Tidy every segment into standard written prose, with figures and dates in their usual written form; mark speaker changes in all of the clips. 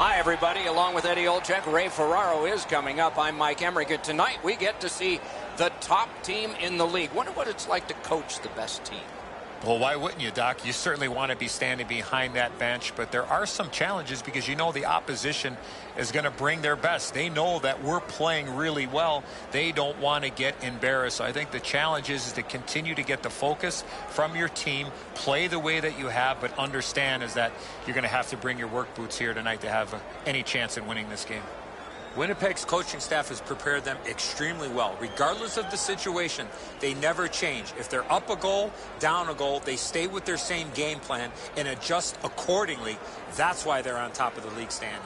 Speaker 1: Hi, everybody. Along with Eddie Olczyk, Ray Ferraro is coming up. I'm Mike Emmerich, and tonight we get to see the top team in the league. Wonder what it's like to coach the best team.
Speaker 2: Well, why wouldn't you, Doc? You certainly want to be standing behind that bench, but there are some challenges because you know the opposition is going to bring their best. They know that we're playing really well. They don't want to get embarrassed. So I think the challenge is to continue to get the focus from your team, play the way that you have, but understand is that you're going to have to bring your work boots here tonight to have any chance in winning this game.
Speaker 3: Winnipeg's coaching staff has prepared them extremely well. Regardless of the situation, they never change. If they're up a goal, down a goal, they stay with their same game plan and adjust accordingly. That's why they're on top of the league standings.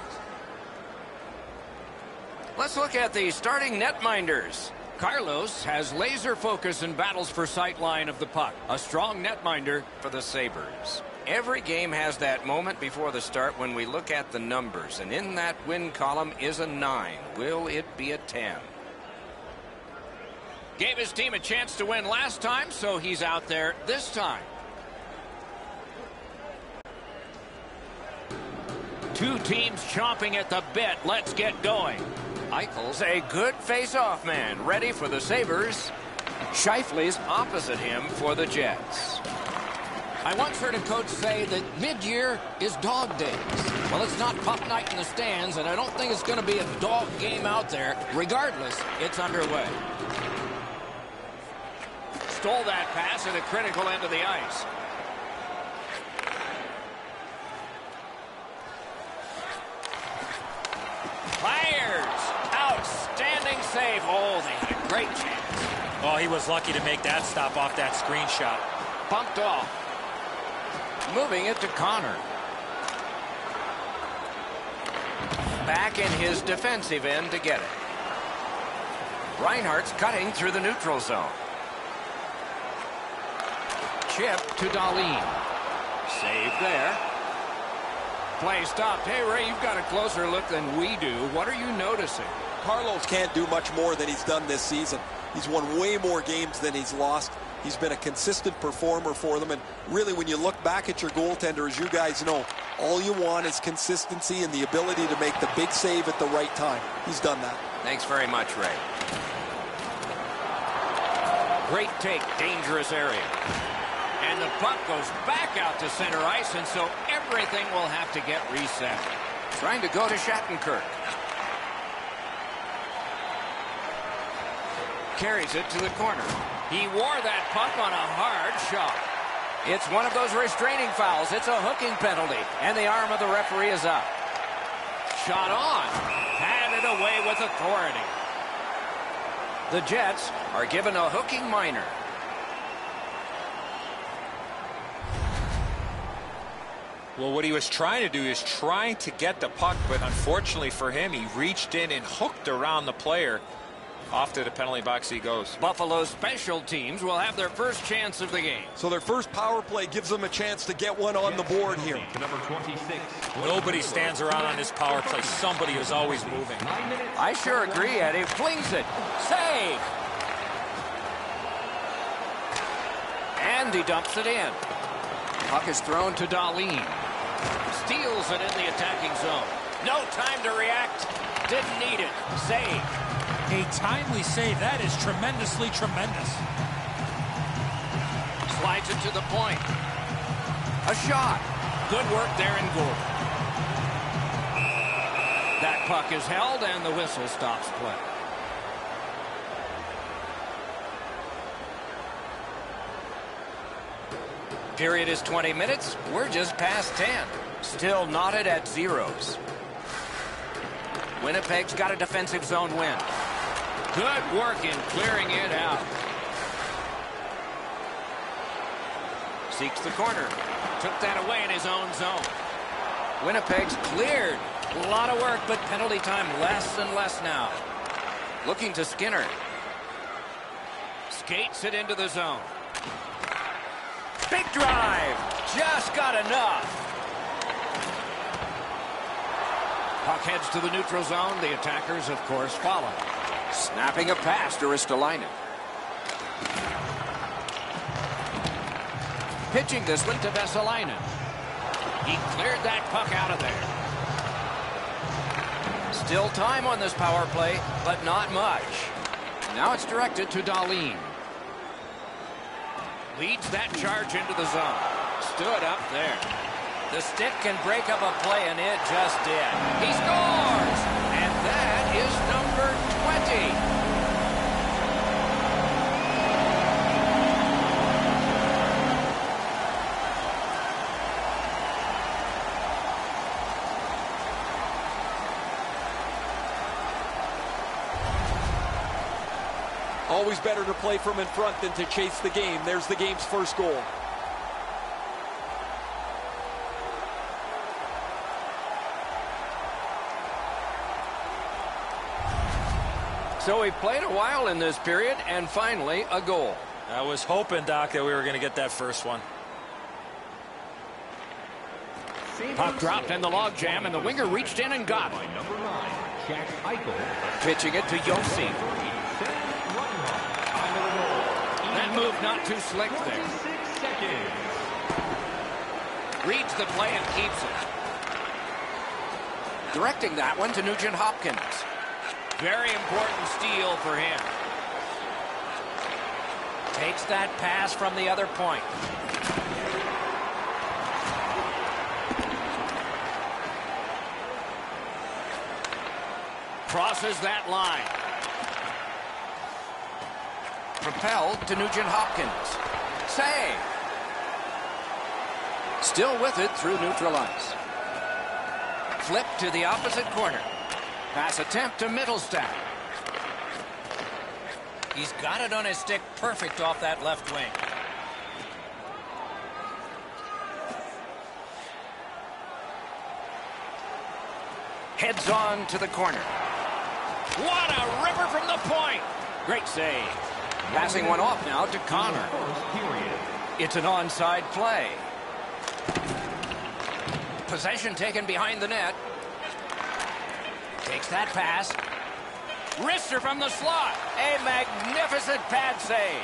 Speaker 1: Let's look at the starting netminders. Carlos has laser focus and battles for sight line of the puck. A strong netminder for the Sabres. Every game has that moment before the start when we look at the numbers, and in that win column is a 9. Will it be a 10? Gave his team a chance to win last time, so he's out there this time. Two teams chomping at the bit. Let's get going. Eichel's a good face-off man, ready for the Sabres. Scheifele's opposite him for the Jets. I once heard a coach say that mid-year is dog days. Well, it's not pup night in the stands, and I don't think it's going to be a dog game out there. Regardless, it's underway. Stole that pass at a critical end of the ice. Fires! Outstanding save. Oh, they had a great chance.
Speaker 3: Oh, he was lucky to make that stop off that screenshot.
Speaker 1: Bumped off. Moving it to Connor. Back in his defensive end to get it. Reinhardt's cutting through the neutral zone. Chip to Dahlin. Save there. Play stopped. Hey, Ray, you've got a closer look than we do. What are you noticing?
Speaker 4: Carlos can't do much more than he's done this season. He's won way more games than he's lost. He's been a consistent performer for them, and really when you look back at your goaltender, as you guys know, all you want is consistency and the ability to make the big save at the right time. He's done that.
Speaker 1: Thanks very much, Ray. Great take, dangerous area. And the puck goes back out to center ice, and so everything will have to get reset. Trying to go to Shattenkirk. Carries it to the corner. He wore that puck on a hard shot. It's one of those restraining fouls. It's a hooking penalty, and the arm of the referee is up. Shot on. Handed away with authority. The Jets are given a hooking minor.
Speaker 2: Well, what he was trying to do is trying to get the puck, but unfortunately for him, he reached in and hooked around the player. Off to the penalty box he goes.
Speaker 1: Buffalo's special teams will have their first chance of the game.
Speaker 4: So their first power play gives them a chance to get one on the board here.
Speaker 5: Number 26.
Speaker 3: Nobody stands around on this power play. Somebody is always moving.
Speaker 1: I sure agree, Eddie. Flings it. Save. And he dumps it in. Puck is thrown to Dahlin. Steals it in the attacking zone. No time to react. Didn't need it. Save.
Speaker 6: A timely save. That is tremendously tremendous.
Speaker 1: Slides it to the point. A shot. Good work there in goal. That puck is held and the whistle stops play. Period is 20 minutes. We're just past 10. Still knotted at zeros. Winnipeg's got a defensive zone win. Good work in clearing it out. Seeks the corner. Took that away in his own zone. Winnipeg's cleared. A lot of work, but penalty time less and less now. Looking to Skinner. Skates it into the zone. Big drive. Just got enough. Puck heads to the neutral zone. The attackers, of course, follow. Snapping a pass to Ristolainen. Pitching this one to Vesalainen. He cleared that puck out of there. Still time on this power play, but not much. Now it's directed to Darlene. Leads that charge into the zone. Stood up there. The stick can break up a play, and it just did. He scores! And that is number 20.
Speaker 4: Always better to play from in front than to chase the game. There's the game's first goal.
Speaker 1: So we played a while in this period, and finally a goal.
Speaker 6: I was hoping, Doc, that we were going to get that first one.
Speaker 1: Puck dropped in the logjam, and the winger reached in and got it. Pitching it to Yossi. That move not too slick there. Reads the play and keeps it. Directing that one to Nugent Hopkins. Very important steal for him. Takes that pass from the other point. Crosses that line. Propelled to Nugent Hopkins. Save. Still with it through neutral ice. Flip to the opposite corner. Pass attempt to Middlestat. He's got it on his stick perfect off that left wing. Heads on to the corner. What a ripper from the point. Great save. Passing one off now to Connor. It's an onside play. Possession taken behind the net. Takes that pass. Wrister from the slot. A magnificent pad save.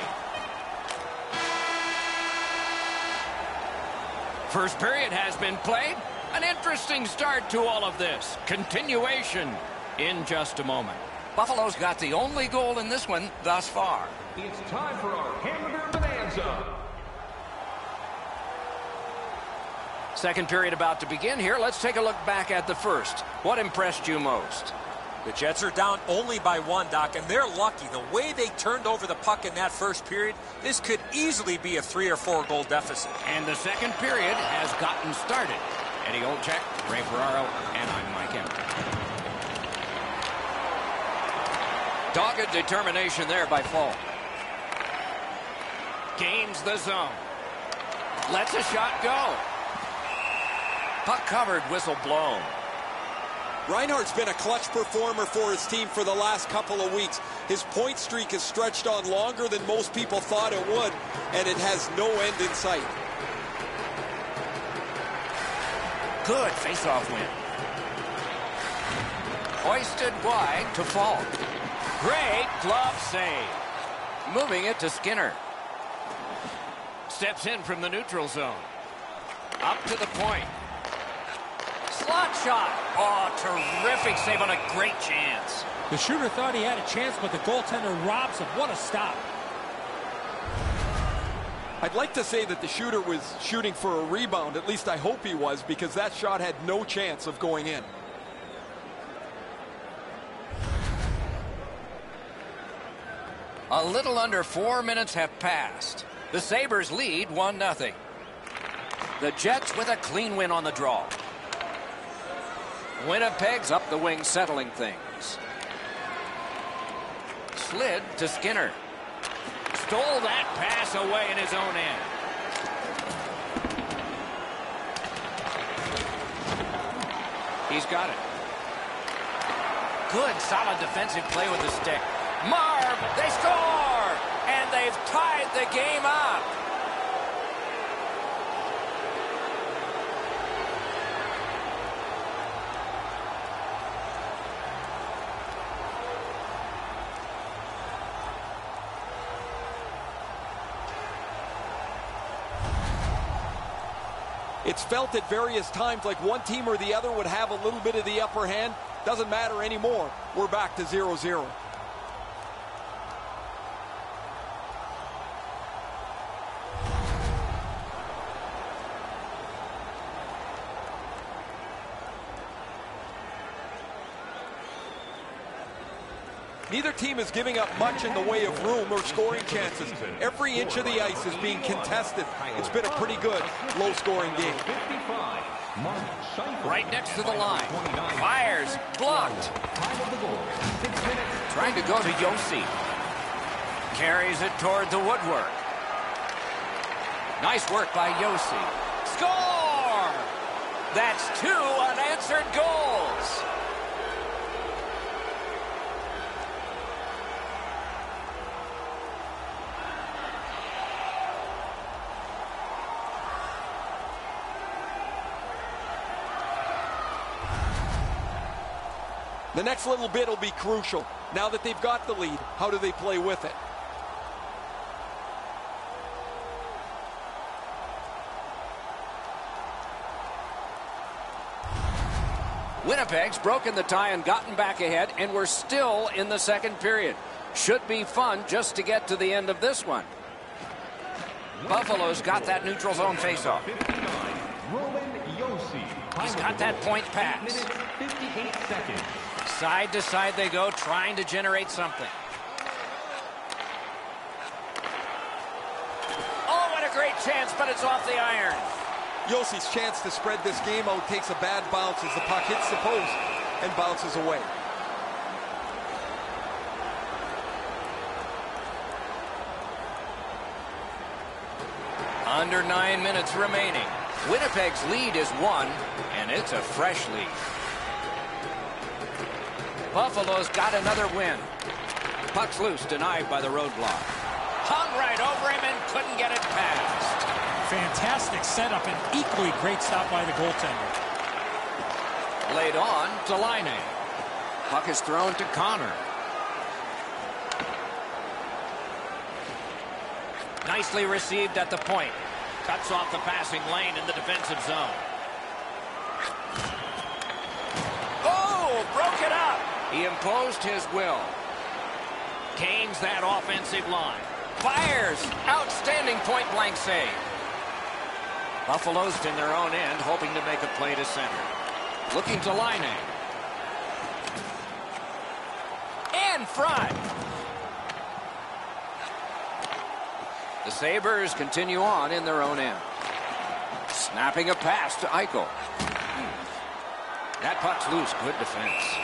Speaker 1: First period has been played. An interesting start to all of this. Continuation in just a moment. Buffalo's got the only goal in this one thus far.
Speaker 5: It's time for our Hamburger Bonanza.
Speaker 1: Second period about to begin here. Let's take a look back at the first. What impressed you most?
Speaker 3: The Jets are down only by 1, Doc, and they're lucky. The way they turned over the puck in that first period, this could easily be a 3 or 4 goal deficit.
Speaker 1: And the second period has gotten started. Eddie Olczyk, Ray Ferraro, and I'm Mike Emmer. Dogged determination there by Fall. Gains the zone. Lets a shot go. Puck covered, whistle blown.
Speaker 4: Reinhart's been a clutch performer for his team for the last couple of weeks. His point streak has stretched on longer than most people thought it would, and it has no end in sight.
Speaker 1: Good face-off win. Hoisted wide to Fall. Great glove save. Moving it to Skinner. Steps in from the neutral zone. Up to the point. Slot shot. Oh, terrific save on a great chance.
Speaker 6: The shooter thought he had a chance, but the goaltender robs him. What a stop.
Speaker 4: I'd like to say that the shooter was shooting for a rebound. At least I hope he was, because that shot had no chance of going in.
Speaker 1: A little under 4 minutes have passed. The Sabres lead 1-0. The Jets with a clean win on the draw. Winnipeg's up the wing settling things. Slid to Skinner. Stole that pass away in his own end. He's got it. Good, solid defensive play with the stick. Marv, they score! And they've tied the game up.
Speaker 4: It's felt at various times like one team or the other would have a little bit of the upper hand. Doesn't matter anymore. We're back to 0-0. Neither team is giving up much in the way of room or scoring chances. Every inch of the ice is being contested. It's been a pretty good, low-scoring game.
Speaker 1: Right next to the line. Fires. Blocked. Trying to go to Yossi. Carries it toward the woodwork. Nice work by Yossi. Score! That's 2 unanswered goals.
Speaker 4: The next little bit will be crucial. Now that they've got the lead, how do they play with it?
Speaker 1: Winnipeg's broken the tie and gotten back ahead, and we're still in the second period. Should be fun just to get to the end of this one. Buffalo's got that neutral zone faceoff. He's got that point pass.
Speaker 5: 58 seconds.
Speaker 1: Side to side they go, trying to generate something. Oh, what a great chance, but it's off the iron.
Speaker 4: Yossi's chance to spread this game out takes a bad bounce as the puck hits the post and bounces away.
Speaker 1: Under 9 minutes remaining. Winnipeg's lead is 1, and it's a fresh lead. Buffalo's got another win. Puck's loose, denied by the roadblock. Hung right over him and couldn't get it past.
Speaker 6: Fantastic setup and equally great stop by the goaltender.
Speaker 1: Laid on to Laine. Puck is thrown to Connor. Nicely received at the point. Cuts off the passing lane in the defensive zone. Oh, broke it up. He imposed his will. Canes that offensive line. Fires. Outstanding point-blank save. Buffalo's in their own end, hoping to make a play to center. Looking to Laine. In front. The Sabres continue on in their own end. Snapping a pass to Eichel. That puck's loose. Good defense.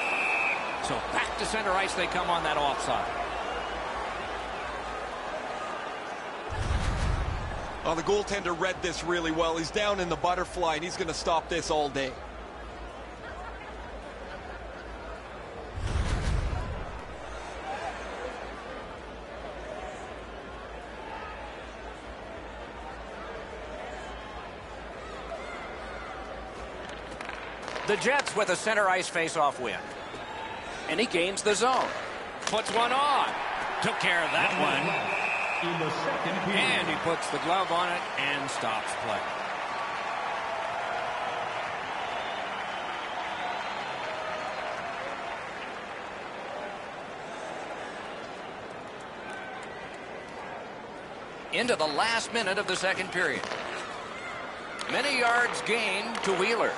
Speaker 1: So back to center ice they come on that offside.
Speaker 4: Well, the goaltender read this really well. He's down in the butterfly, and he's going to stop this all day.
Speaker 1: The Jets with a center ice face-off win. And he gains the zone. Puts one on. Took care of that one.
Speaker 5: In the second period.
Speaker 1: And he puts the glove on it and stops play. Into the last minute of the second period. Many yards gained to Wheeler.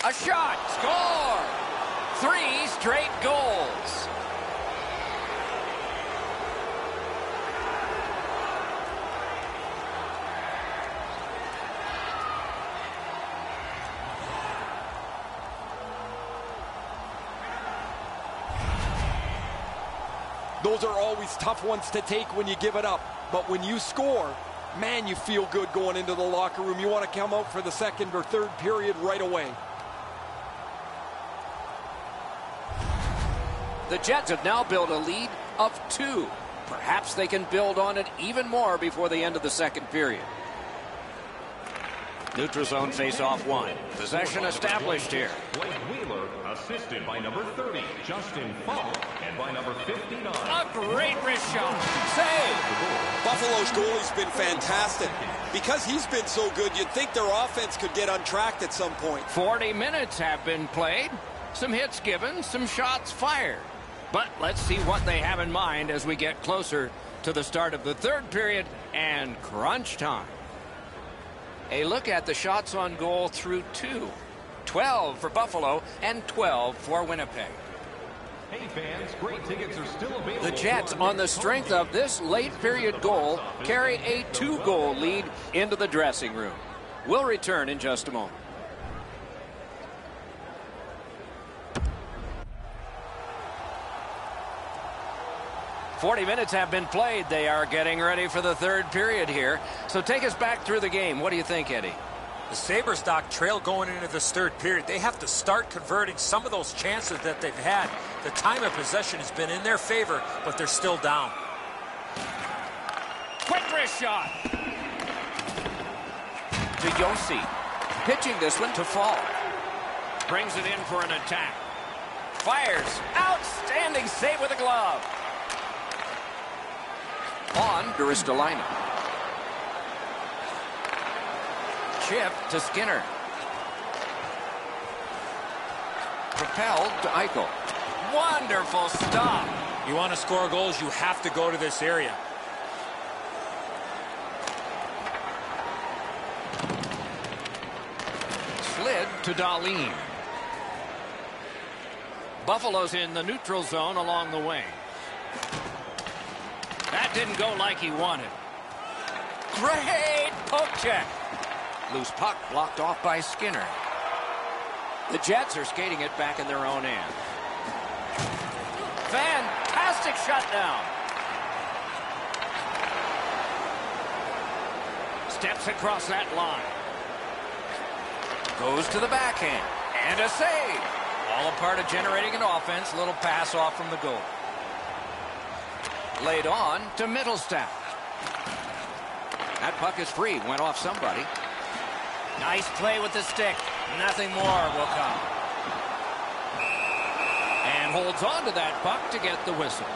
Speaker 1: A shot. Score. 3 straight goals.
Speaker 4: Those are always tough ones to take when you give it up. But when you score, man, you feel good going into the locker room. You want to come out for the second or third period right away.
Speaker 1: The Jets have now built a lead of 2. Perhaps they can build on it even more before the end of the second period. Neutral zone face-off 1. Possession established here.
Speaker 5: Blake Wheeler, assisted by number 30, Justin Falk, and by number 59.
Speaker 1: A great wrist shot. Save.
Speaker 4: Buffalo's goalie's been fantastic. Because he's been so good, you'd think their offense could get untracked at some point.
Speaker 1: 40 minutes have been played. Some hits given, some shots fired. But let's see what they have in mind as we get closer to the start of the third period and crunch time. A look at the shots on goal through 2. 12 for Buffalo and 12 for Winnipeg.
Speaker 5: Hey fans, great tickets are still available.
Speaker 1: The Jets, on the strength of this late period goal, carry a 2-goal lead into the dressing room. We'll return in just a moment. "40 minutes have been played. They are getting ready for the third period here. So take us back through the game. What do you think, Eddie?
Speaker 3: The Sabres, Doc, trail going into this third period. They have to start converting some of those chances that they've had. The time of possession has been in their favor, but they're still down.
Speaker 1: Quick wrist shot. To Yossi. Pitching this one to Fall. Brings it in for an attack. Fires. Outstanding save with a glove. On to Ristolainen. Chip to Skinner. Propelled to Eichel. Wonderful stop.
Speaker 3: You want to score goals, you have to go to this area.
Speaker 1: Slid to Dahlin. Buffalo's in the neutral zone along the wing. That didn't go like he wanted. Great poke check. Loose puck blocked off by Skinner. The Jets are skating it back in their own end. Fantastic shutdown. Steps across that line. Goes to the backhand. And a save. All a part of generating an offense. Little pass off from the goal. Laid on to Mittelstadt. That puck is free. Went off somebody. Nice play with the stick. Nothing more will come. And holds on to that puck to get the whistle.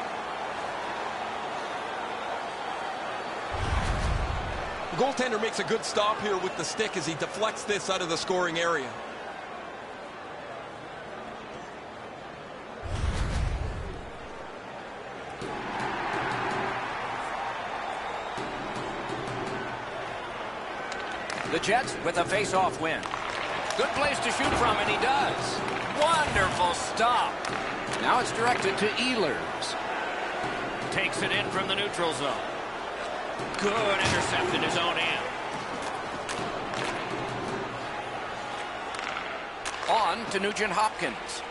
Speaker 4: The goaltender makes a good stop here with the stick as he deflects this out of the scoring area.
Speaker 1: The Jets with a face-off win. Good place to shoot from, and he does. Wonderful stop. Now it's directed to Ehlers. Takes it in from the neutral zone. Good intercept in his own end. On to Nugent-Hopkins.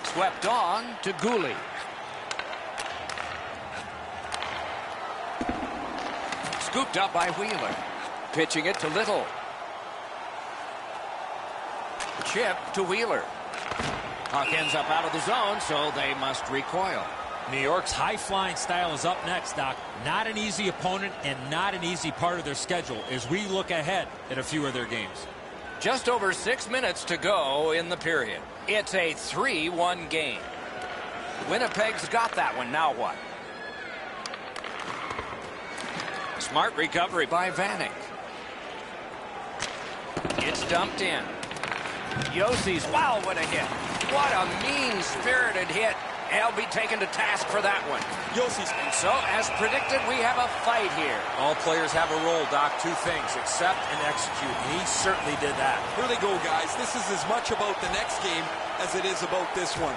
Speaker 1: Swept on to Goalie. Scooped up by Wheeler. Pitching it to Little. Chip to Wheeler. Puck ends up out of the zone, so they must recoil.
Speaker 6: New York's high-flying style is up next, Doc. Not an easy opponent and not an easy part of their schedule as we look ahead at a few of their games.
Speaker 1: Just over 6 minutes to go in the period. It's a 3-1 game. Winnipeg's got that one. Now what? Smart recovery by Vanek. It's dumped in. Yossi's, wow, what a hit. What a mean-spirited hit. He'll be taken to task for that one.
Speaker 4: Yossi's.
Speaker 1: And so, as predicted, we have a fight here.
Speaker 3: All players have a role, Doc. Two things, accept and execute. And he certainly did that.
Speaker 4: Here they go, guys. This is as much about the next game as it is about this one.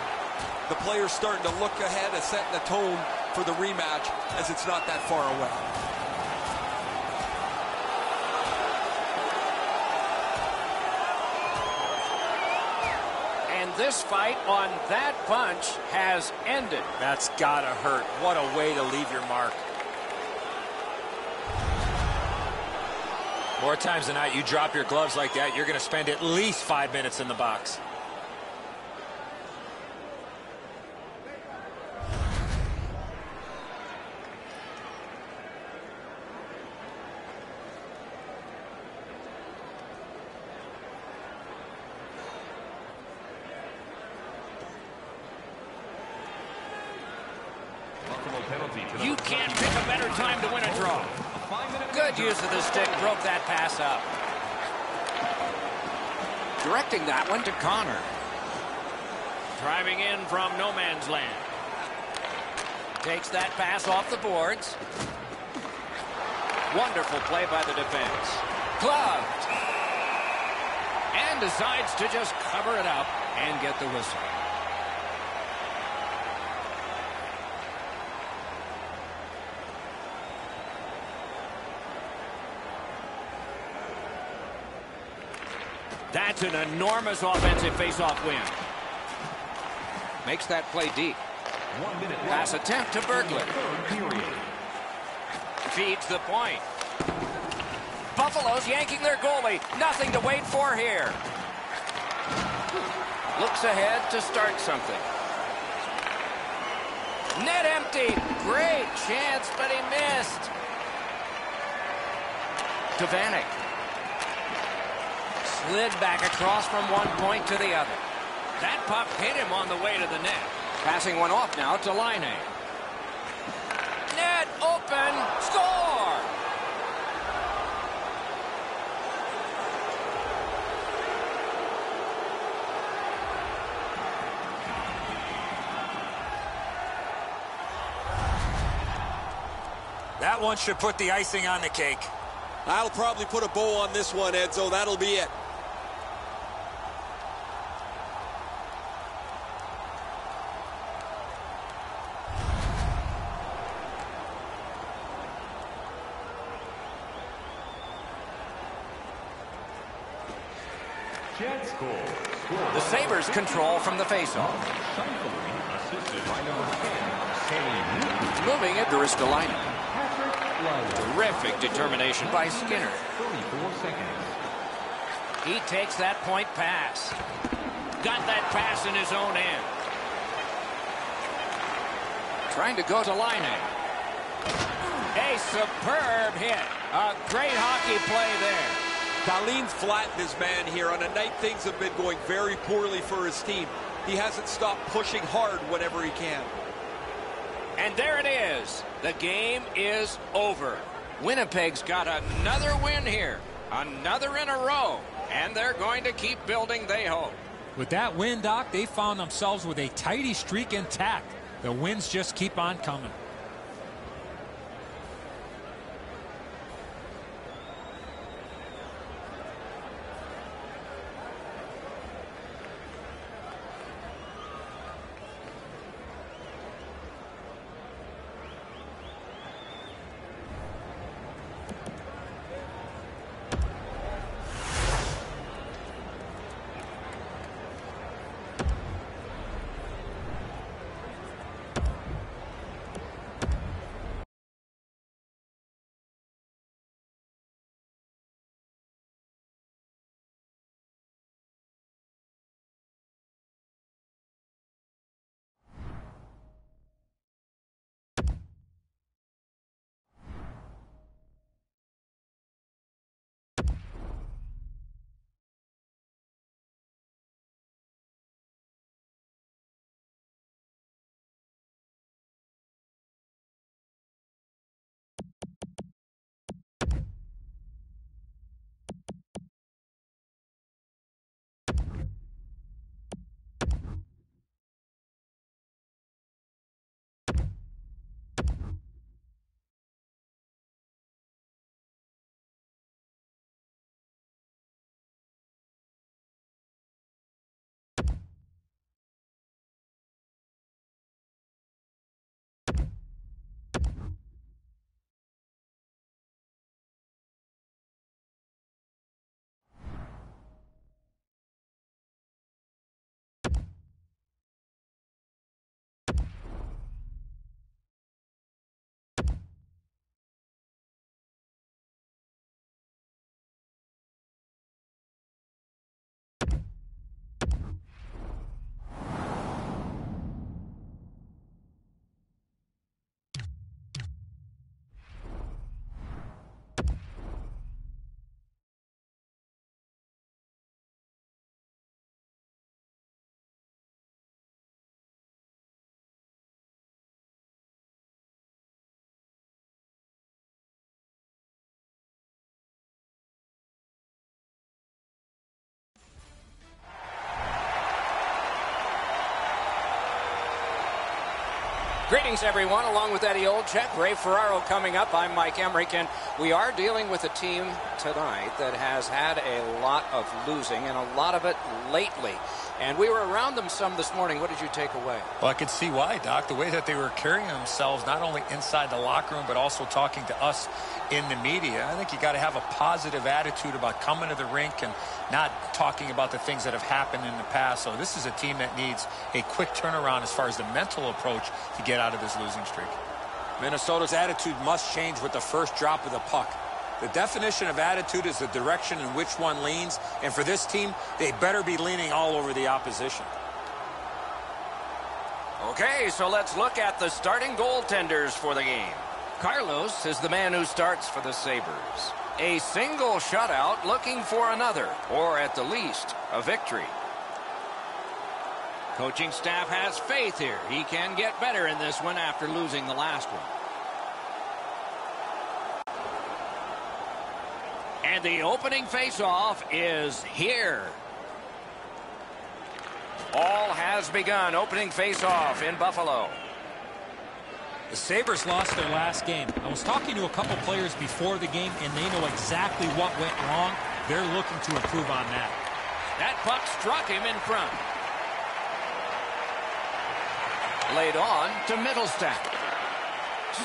Speaker 4: The players starting to look ahead and setting the tone for the rematch as it's not that far away.
Speaker 1: This fight on that punch has ended.
Speaker 3: That's gotta hurt. What a way to leave your mark. More times than not, you drop your gloves like that, you're going to spend at least 5 minutes in the box.
Speaker 1: You can't pick a better time to win a draw. Good use of the stick, broke that pass up. Directing that one to Connor. Driving in from no man's land. Takes that pass off the boards. Wonderful play by the defense. Gloved. And decides to just cover it up and get the whistle. That's an enormous offensive face-off win. Makes that play deep.
Speaker 5: 1 minute
Speaker 1: Pass attempt to Berglund. Feeds the point. Buffalo's yanking their goalie. Nothing to wait for here. Looks ahead to start something. Net empty. Great chance, but he missed. To Vanek. Slid back across from one point to the other. That puck hit him on the way to the net. Passing one off now to Laine. Net open. Score!
Speaker 3: That one should put the icing on the cake.
Speaker 4: That'll probably put a bow on this one, Edzo. That'll be it.
Speaker 5: Jets goal.
Speaker 1: The Sabres control from the faceoff.
Speaker 5: Assisted by number 10,
Speaker 1: Moving it to Ristolainen. Terrific determination by Skinner.
Speaker 5: 34 seconds.
Speaker 1: He takes that point pass. Got that pass in his own end. Trying to go to Laine. A superb hit. A great hockey play there.
Speaker 4: Dahlin's flattened his man here on a night things have been going very poorly for his team. He hasn't stopped pushing hard whenever he can.
Speaker 1: And there it is. The game is over. Winnipeg's got another win here. Another in a row. And they're going to keep building, they hope.
Speaker 6: With that win, Doc, they found themselves with a tidy streak intact. The wins just keep on coming.
Speaker 1: Greetings, everyone. Along with Eddie Olczyk, Ray Ferraro coming up. I'm Mike Emmerich, and we are dealing with a team tonight that has had a lot of losing, and a lot of it lately. And we were around them some this morning. What did you take away?
Speaker 2: Well, I could see why, Doc. The way that they were carrying themselves, not only inside the locker room, but also talking to us in the media. I think you got to have a positive attitude about coming to the rink and not talking about the things that have happened in the past. So this is a team that needs a quick turnaround as far as the mental approach to get out of this losing streak.
Speaker 3: Minnesota's attitude must change with the first drop of the puck. The definition of attitude is the direction in which one leans, and for this team, they better be leaning all over the opposition.
Speaker 1: Okay, so let's look at the starting goaltenders for the game. Carlos is the man who starts for the Sabres. A single shutout, looking for another, or at the least, a victory. Coaching staff has faith here. He can get better in this one after losing the last one. And the opening faceoff is here. All has begun. Opening faceoff in Buffalo.
Speaker 6: The Sabres lost their last game. I was talking to a couple players before the game, and they know exactly what went wrong. They're looking to improve on that.
Speaker 1: That puck struck him in front. Laid on to Middlestat.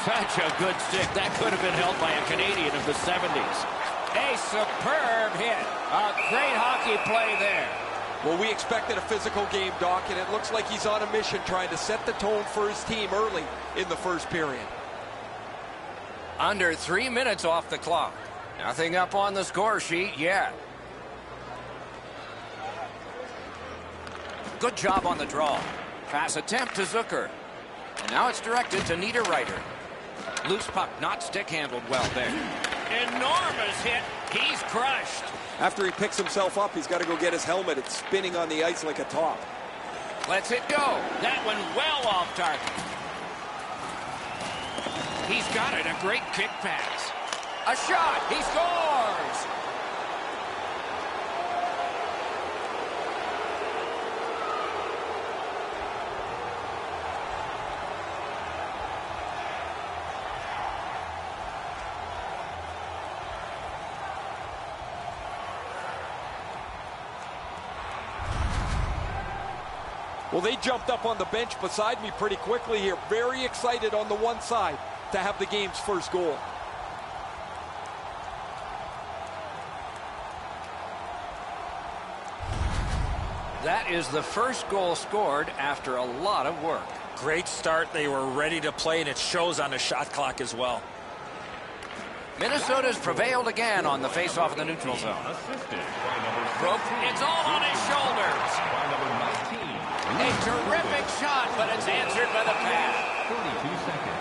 Speaker 1: Such a good stick. That could have been held by a Canadian of the 70s. A superb hit. A great hockey play there.
Speaker 4: Well, we expected a physical game, Doc, and it looks like he's on a mission trying to set the tone for his team early in the first period.
Speaker 1: Under 3 minutes off the clock. Nothing up on the score sheet yet. Good job on the draw. Pass attempt to Zucker. And now it's directed to Niederreiter. Loose puck, not stick handled well there. Enormous hit. He's crushed.
Speaker 4: After he picks himself up, he's got to go get his helmet. It's spinning on the ice like a top.
Speaker 1: Lets it go. That one well off target. He's got it. A great kick pass. A shot. He scores.
Speaker 4: Well, they jumped up on the bench beside me pretty quickly here. Very excited on the one side to have the game's first goal.
Speaker 1: That is the first goal scored after a lot of work.
Speaker 3: Great start. They were ready to play, and it shows on the shot clock as well.
Speaker 1: Minnesota's prevailed again on the faceoff in the neutral zone. Broke. It's all on his shoulders. A terrific shot, but it's answered by the pad.
Speaker 5: 32 seconds.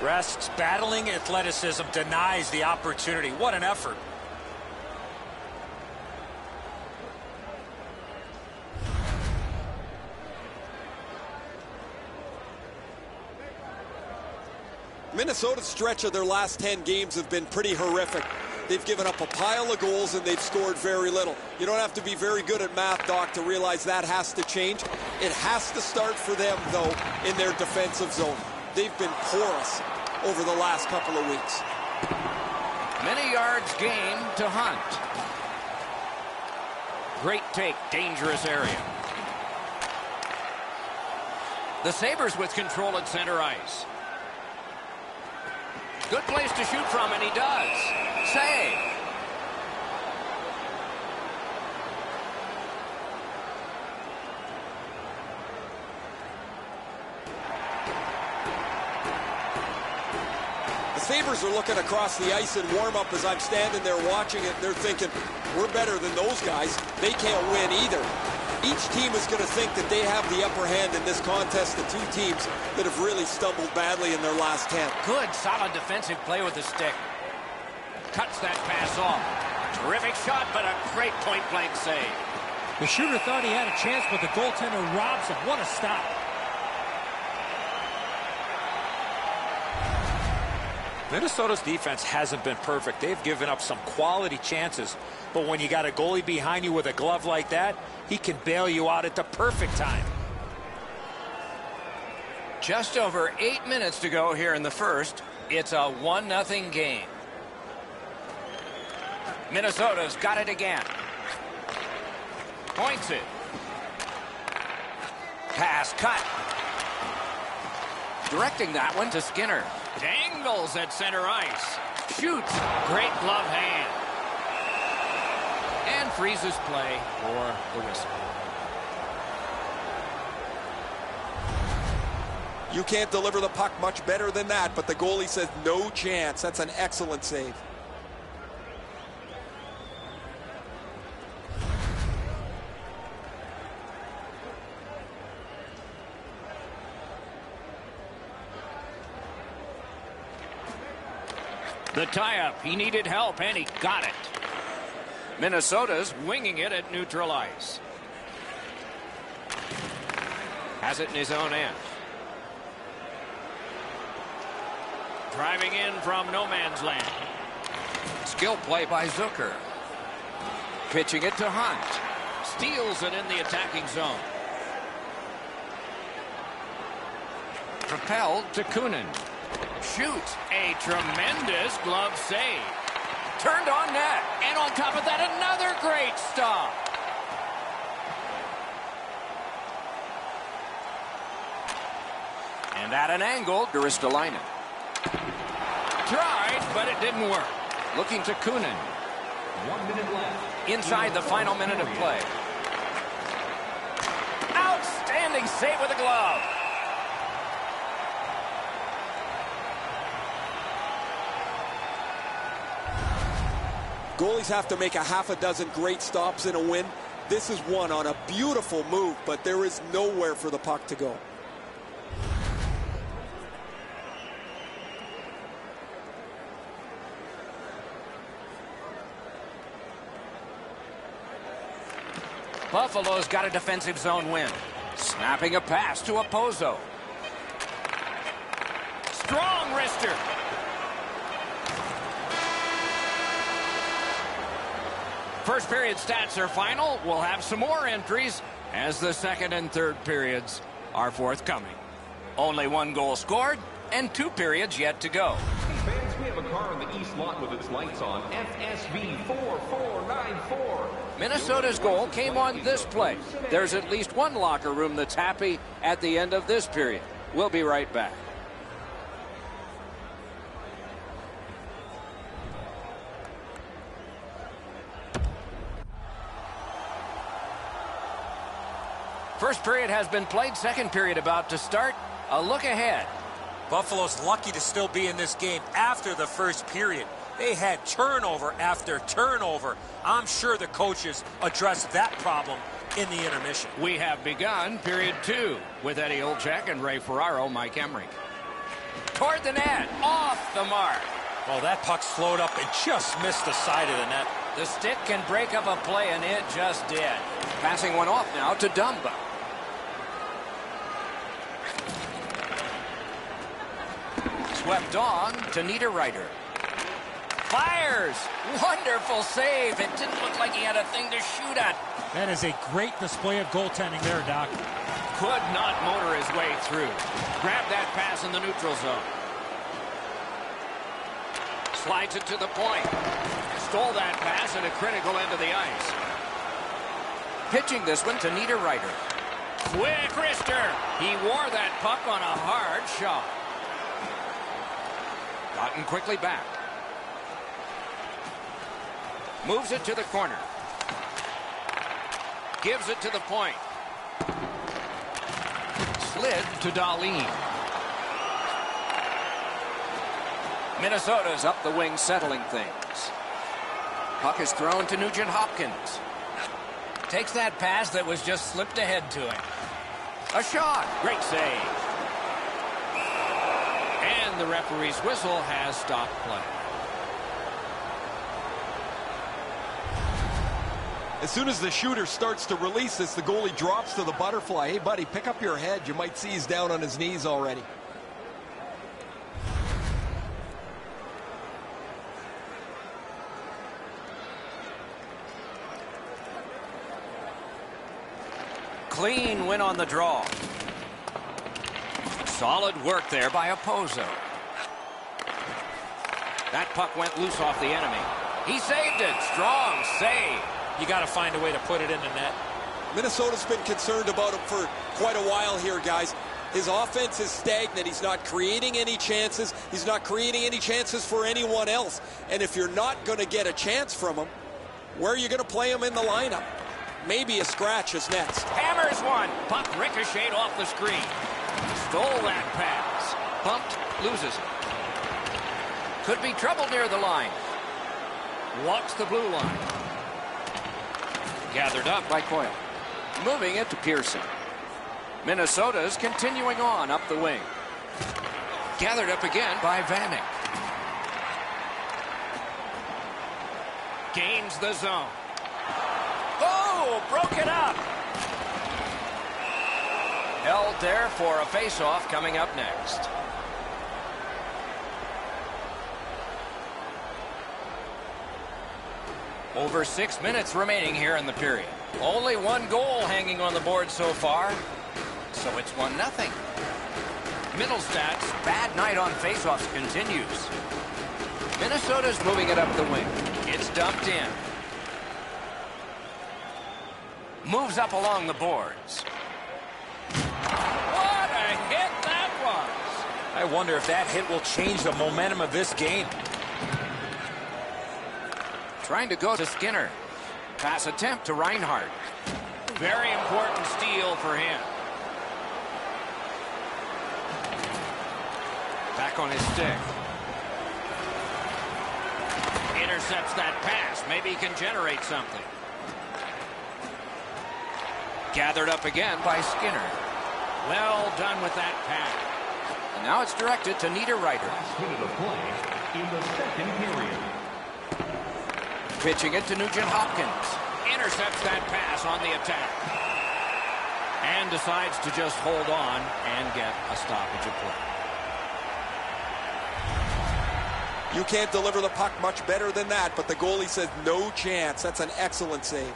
Speaker 3: Rest's battling athleticism denies the opportunity. What an effort.
Speaker 4: Minnesota's stretch of their last 10 games have been pretty horrific. They've given up a pile of goals and they've scored very little. You don't have to be very good at math, Doc, to realize that has to change. It has to start for them, though, in their defensive zone. They've been porous over the last couple of weeks.
Speaker 1: Many yards gained to Hunt. Great take, dangerous area. The Sabres with control at center ice. Good place to shoot from, and he does. Save.
Speaker 4: The Sabres are looking across the ice in warm-up as I'm standing there watching it. They're thinking, we're better than those guys. They can't win either. Each team is going to think that they have the upper hand in this contest. The two teams that have really stumbled badly in their last 10.
Speaker 1: Good, solid defensive play with the stick. Cuts that pass off. Terrific shot, but a great point-blank save.
Speaker 6: The shooter thought he had a chance, but the goaltender robs him. What a stop.
Speaker 3: Minnesota's defense hasn't been perfect. They've given up some quality chances. But when you got a goalie behind you with a glove like that, he can bail you out at the perfect time.
Speaker 1: Just over 8 minutes to go here in the first. It's a 1-0 game. Minnesota's got it again. Points it. Pass cut. Directing that one to Skinner. Dangles at center ice. Shoots. Great glove hand. And freezes play for the whistle.
Speaker 4: You can't deliver the puck much better than that, but the goalie says no chance. That's an excellent save.
Speaker 1: The tie-up. He needed help, and he got it. Minnesota's winging it at neutral ice. Has it in his own end. Driving in from no man's land. Skill play by Zucker. Pitching it to Hunt. Steals it in the attacking zone. Propelled to Kunin. Shoots. A tremendous glove save. Turned on net. And on top of that, another great stop. And at an angle, Ristolainen. Tried, but it didn't work. Looking to Kunin.
Speaker 5: 1 minute left.
Speaker 1: Inside the final minute of play. Outstanding save with a glove.
Speaker 4: Goalies have to make a half a dozen great stops in a win. This is one on a beautiful move, but there is nowhere for the puck to go.
Speaker 1: Buffalo's got a defensive zone win. Snapping a pass to Opposo. Strong wrister. First period stats are final. We'll have some more entries as the second and third periods are forthcoming. Only 1 goal scored and 2 periods yet to go.
Speaker 5: Hey fans, we have a car in the east lot with its lights on. FSV 4494.
Speaker 1: Minnesota's goal came on this play. There's at least one locker room that's happy at the end of this period. We'll be right back. First period has been played. Second period about to start. A look ahead.
Speaker 3: Buffalo's lucky to still be in this game after the first period. They had turnover after turnover. I'm sure the coaches addressed that problem in the intermission.
Speaker 1: We have begun period 2 with Eddie Olczyk and Ray Ferraro, Mike Emrick. Toward the net, off the mark.
Speaker 3: Well, that puck slowed up and just missed the side of the net.
Speaker 1: The stick can break up a play, and it just did. Passing one off now to Dumba. Swept on to Niederreiter. Fires! Wonderful save. It didn't look like he had a thing to shoot at.
Speaker 6: That is a great display of goaltending there, Doc.
Speaker 1: Could not motor his way through. Grabbed that pass in the neutral zone. Slides it to the point. Stole that pass at a critical end of the ice. Pitching this one to Niederreiter. Quick wrister. He wore that puck on a hard shot. Gotten quickly back. Moves it to the corner. Gives it to the point. Slid to Dahlin. Minnesota's up the wing settling things. Puck is thrown to Nugent Hopkins. Takes that pass that was just slipped ahead to him. A shot. Great save. And the referee's whistle has stopped play.
Speaker 4: As soon as the shooter starts to release this, the goalie drops to the butterfly. Hey, buddy, pick up your head. You might see he's down on his knees already.
Speaker 1: clean win on the draw. Solid work there by Opposo. That puck went loose off the enemy. He saved it. Strong save.
Speaker 6: You got to find a way to put it in the net.
Speaker 4: Minnesota's been concerned about him for quite a while here, guys. His offense is stagnant. He's not creating any chances. He's not creating any chances for anyone else. And if you're not going to get a chance from him, where are you going to play him in the lineup? Maybe a scratch is next.
Speaker 1: Hammers one. Puck ricocheted off the screen. Stole that pass. Bumped, loses it. Could be trouble near the line. Walks the blue line. Gathered up by Coyle. Moving it to Pearson. Minnesota's continuing on up the wing. Gathered up again by Vanek. Gains the zone. Oh, broke it up. Held there for a face-off coming up next. Over 6 minutes remaining here in the period. Only one goal hanging on the board so far. So it's 1-0. Middlestad's bad night on faceoffs continues. Minnesota's moving it up the wing. It's dumped in. Moves up along the boards. What a hit that was!
Speaker 6: I wonder if that hit will change the momentum of this game.
Speaker 1: Trying to go to Skinner. Pass attempt to Reinhardt. Very important steal for him. Back on his stick. Intercepts that pass. Maybe he can generate something. Gathered up again by Skinner. Well done with that pass. And now it's directed to Niederreiter.
Speaker 5: Last minute of play in the second period.
Speaker 1: Pitching it to Nugent-Hopkins. Intercepts that pass on the attack. And decides to just hold on and get a stoppage of play.
Speaker 4: You can't deliver the puck much better than that, but the goalie says no chance. That's an excellent save.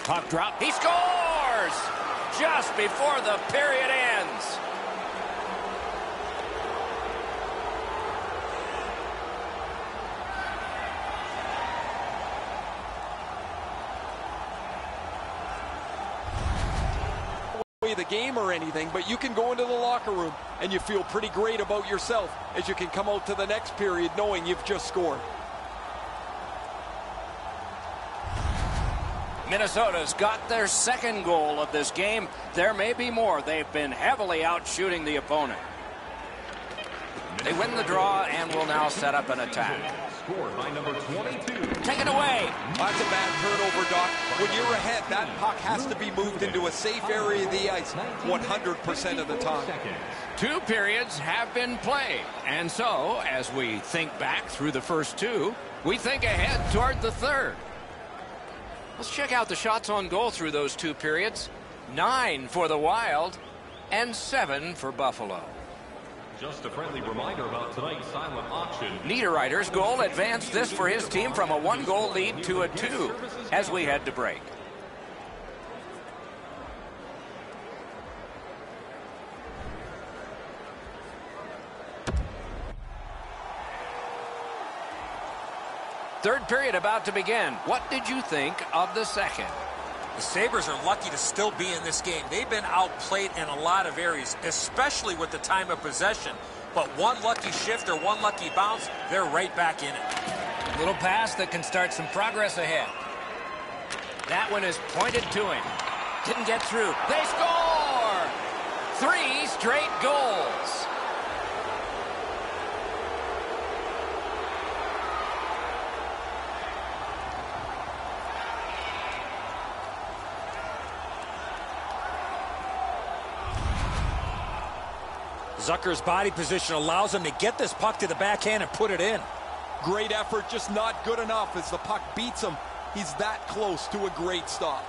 Speaker 1: Puck drop. He scores! Just before the period ends.
Speaker 4: The game or anything, but you can go into the locker room and you feel pretty great about yourself as you can come out to the next period knowing you've just scored.
Speaker 1: Minnesota's got their second goal of this game. There may be more. They've been heavily out shooting the opponent. They win the draw and will now set up an attack.
Speaker 5: Scored by number 22.
Speaker 1: Take it away.
Speaker 4: That's a bad turnover, Doc. When you're ahead, that puck has to be moved into a safe area of the ice 100% of the time.
Speaker 1: 2 periods have been played. And so, as we think back through the first 2, we think ahead toward the third. Let's check out the shots on goal through those 2 periods. 9 for the Wild and 7 for Buffalo.
Speaker 5: Just a friendly reminder about tonight's silent auction.
Speaker 1: Niederreiter's goal advanced this for his team from a 1-goal lead to a 2 as we head to break. Third period about to begin. What did you think of the second?
Speaker 3: The Sabres are lucky to still be in this game. They've been outplayed in a lot of areas, especially with the time of possession. But one lucky shift or one lucky bounce, they're right back in it.
Speaker 1: Little pass that can start some progress ahead. That one is pointed to him. Didn't get through. They score! 3 straight goals.
Speaker 6: Zucker's body position allows him to get this puck to the backhand and put it in.
Speaker 4: Great effort, just not good enough as the puck beats him. He's that close to a great stop.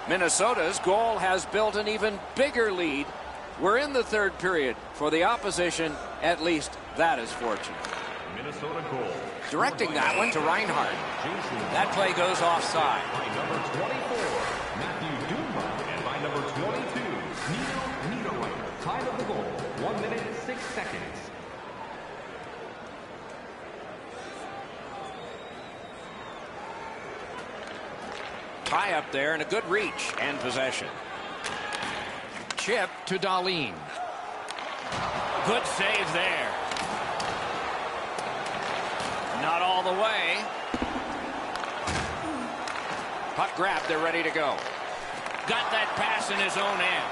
Speaker 1: Minnesota's goal has built an even bigger lead We're in the third period. For the opposition, at least that is fortunate.
Speaker 5: Minnesota goal.
Speaker 1: Directing that one to Reinhardt. That play goes offside.
Speaker 5: By number 24, Matthew Dumba, and by number 22, Nino Niederreiter. Time of the goal, 1 minute, 6 seconds.
Speaker 1: Tie up there and a good reach and possession. Chip to Dahlin. Good save there. Not all the way. Puck grab, they're ready to go. Got that pass in his own end.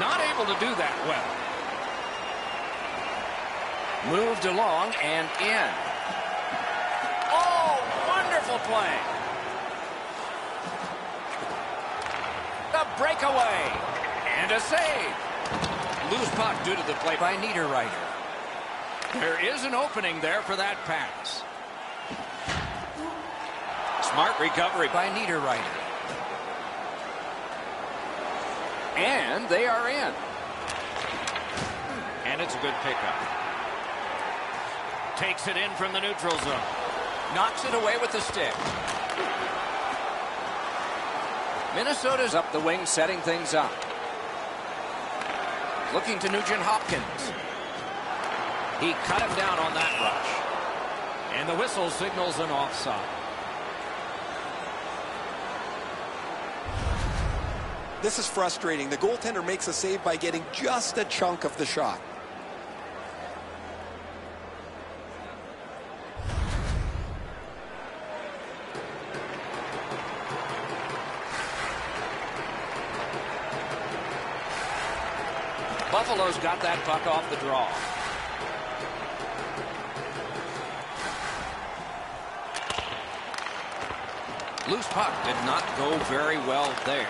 Speaker 1: Not able to do that well. Moved along and in. Oh, wonderful play. The breakaway. And a save. Loose puck due to the play by Niederreiter. There is an opening there for that pass. Smart recovery by Niederreiter. And they are in. And it's a good pickup. Takes it in from the neutral zone. Knocks it away with the stick. Minnesota's up the wing, setting things up. Looking to Nugent-Hopkins. He cut him down on that rush. And the whistle signals an offside.
Speaker 4: This is frustrating. The goaltender makes a save by getting just a chunk of the shot.
Speaker 1: Buffalo's got that puck off the draw. Loose puck did not go very well there.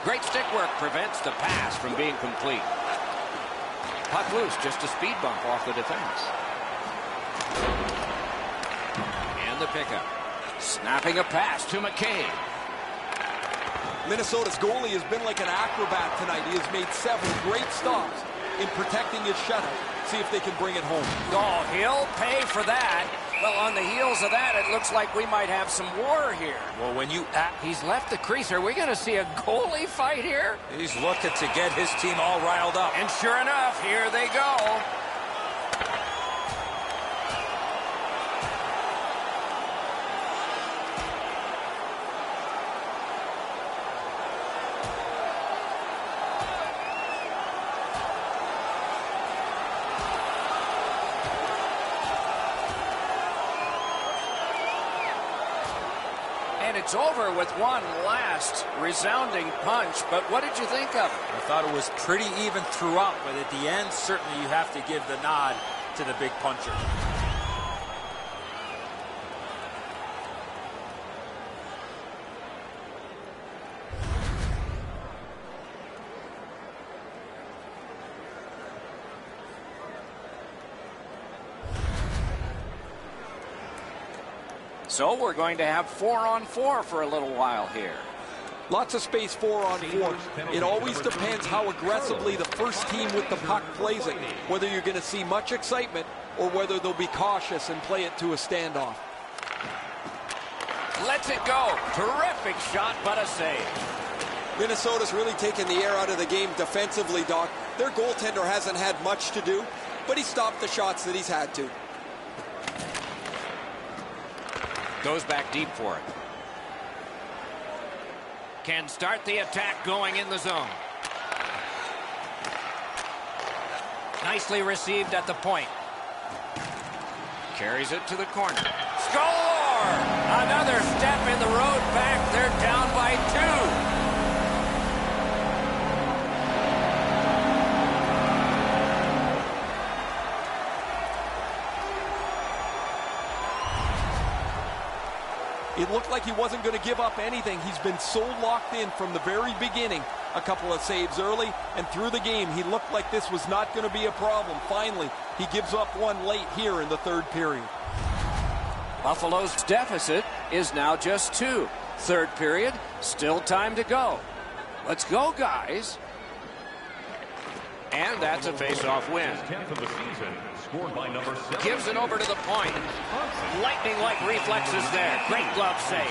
Speaker 1: Great stick work prevents the pass from being complete. Puck loose, just a speed bump off the defense. And the pickup. Snapping a pass to McCabe.
Speaker 4: Minnesota's goalie has been like an acrobat tonight. He has made several great stops in protecting his shutout. See if they can bring it home.
Speaker 1: Oh, he'll pay for that. Well, on the heels of that, it looks like we might have some war here.
Speaker 3: Well, when you...
Speaker 1: He's left the crease. Are we going to see a goalie fight here?
Speaker 3: He's looking to get his team all riled up.
Speaker 1: And sure enough, here they go. It's over with one last resounding punch, but what did you think of it?
Speaker 3: I thought it was pretty even throughout, but at the end, certainly you have to give the nod to the big puncher.
Speaker 1: So we're going to have 4-on-4 for a little while here.
Speaker 4: Lots of space 4-on-4. It always depends how aggressively the first team with the puck plays it, whether you're going to see much excitement or whether they'll be cautious and play it to a standoff.
Speaker 1: Lets it go. Terrific shot, but a save.
Speaker 4: Minnesota's really taken the air out of the game defensively, Doc. Their goaltender hasn't had much to do, but he stopped the shots that he's had to.
Speaker 1: Goes back deep for it. Can start the attack going in the zone. Nicely received at the point. Carries it to the corner. Score! Another step in the road back. They're down by 2.
Speaker 4: It looked like he wasn't going to give up anything. He's been so locked in from the very beginning. A couple of saves early, and through the game, he looked like this was not going to be a problem. Finally, he gives up one late here in the third period.
Speaker 1: Buffalo's deficit is now just 2. Third period, still time to go. Let's go, guys. And that's a face-off win.
Speaker 5: 10th of the season, scored by number 7.
Speaker 1: Gives it over to the point. Lightning-like reflexes there. Great glove save.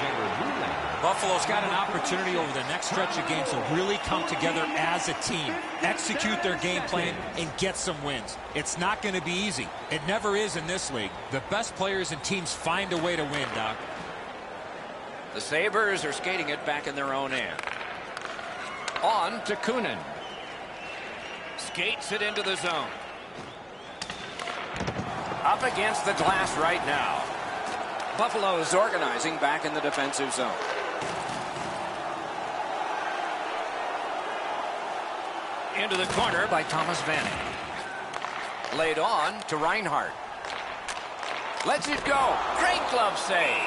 Speaker 6: Buffalo's got an opportunity over the next stretch of games to really come together as a team, execute their game plan, and get some wins. It's not going to be easy. It never is in this league. The best players and teams find a way to win, Doc.
Speaker 1: The Sabres are skating it back in their own end. On to Kunin. Skates it into the zone. Up against the glass right now. Buffalo is organizing back in the defensive zone. Into the corner by Thomas Vanek. Laid on to Reinhart. Lets it go. Great glove save.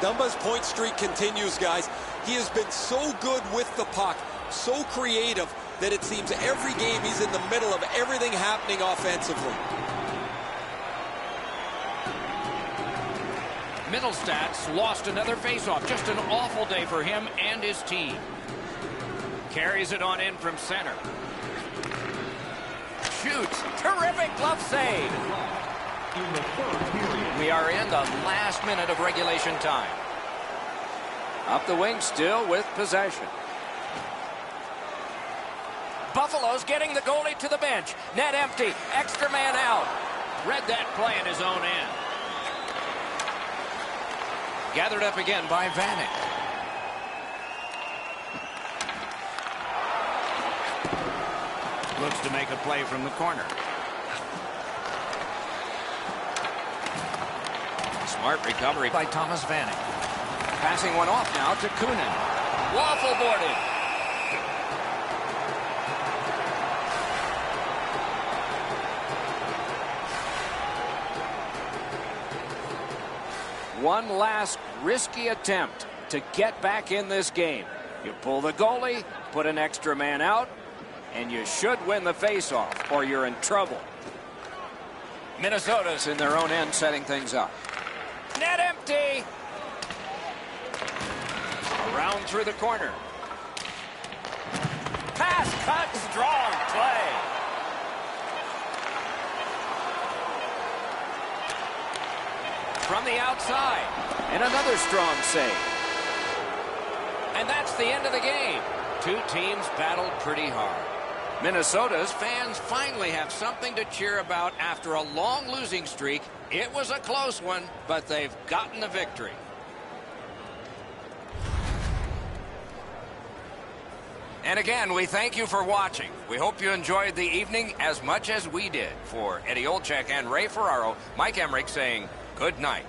Speaker 4: Dumba's point streak continues, guys. He has been so good with the puck, so creative, that it seems every game he's in the middle of everything happening offensively.
Speaker 1: Middlestad's lost another faceoff. Just an awful day for him and his team. Carries it on in from center. Shoots. Terrific glove save. We are in the last minute of regulation time. Up the wing still with possession. Buffalo's getting the goalie to the bench. Net empty. Extra man out. Read that play in his own end. Gathered up again by Vanek. Looks to make a play from the corner. Smart recovery by Thomas Vanek. Passing one off now to Kunin. Waffle boarded. One last risky attempt to get back in this game. You pull the goalie, put an extra man out, and you should win the faceoff, or you're in trouble. Minnesota's in their own end setting things up. Net empty. Around through the corner. Pass cut, strong play. From the outside, and another strong save. And that's the end of the game. Two teams battled pretty hard. Minnesota's fans finally have something to cheer about after a long losing streak. It was a close one, but they've gotten the victory. And again, we thank you for watching. We hope you enjoyed the evening as much as we did. For Eddie Olczyk and Ray Ferraro, Mike Emmerich saying good night.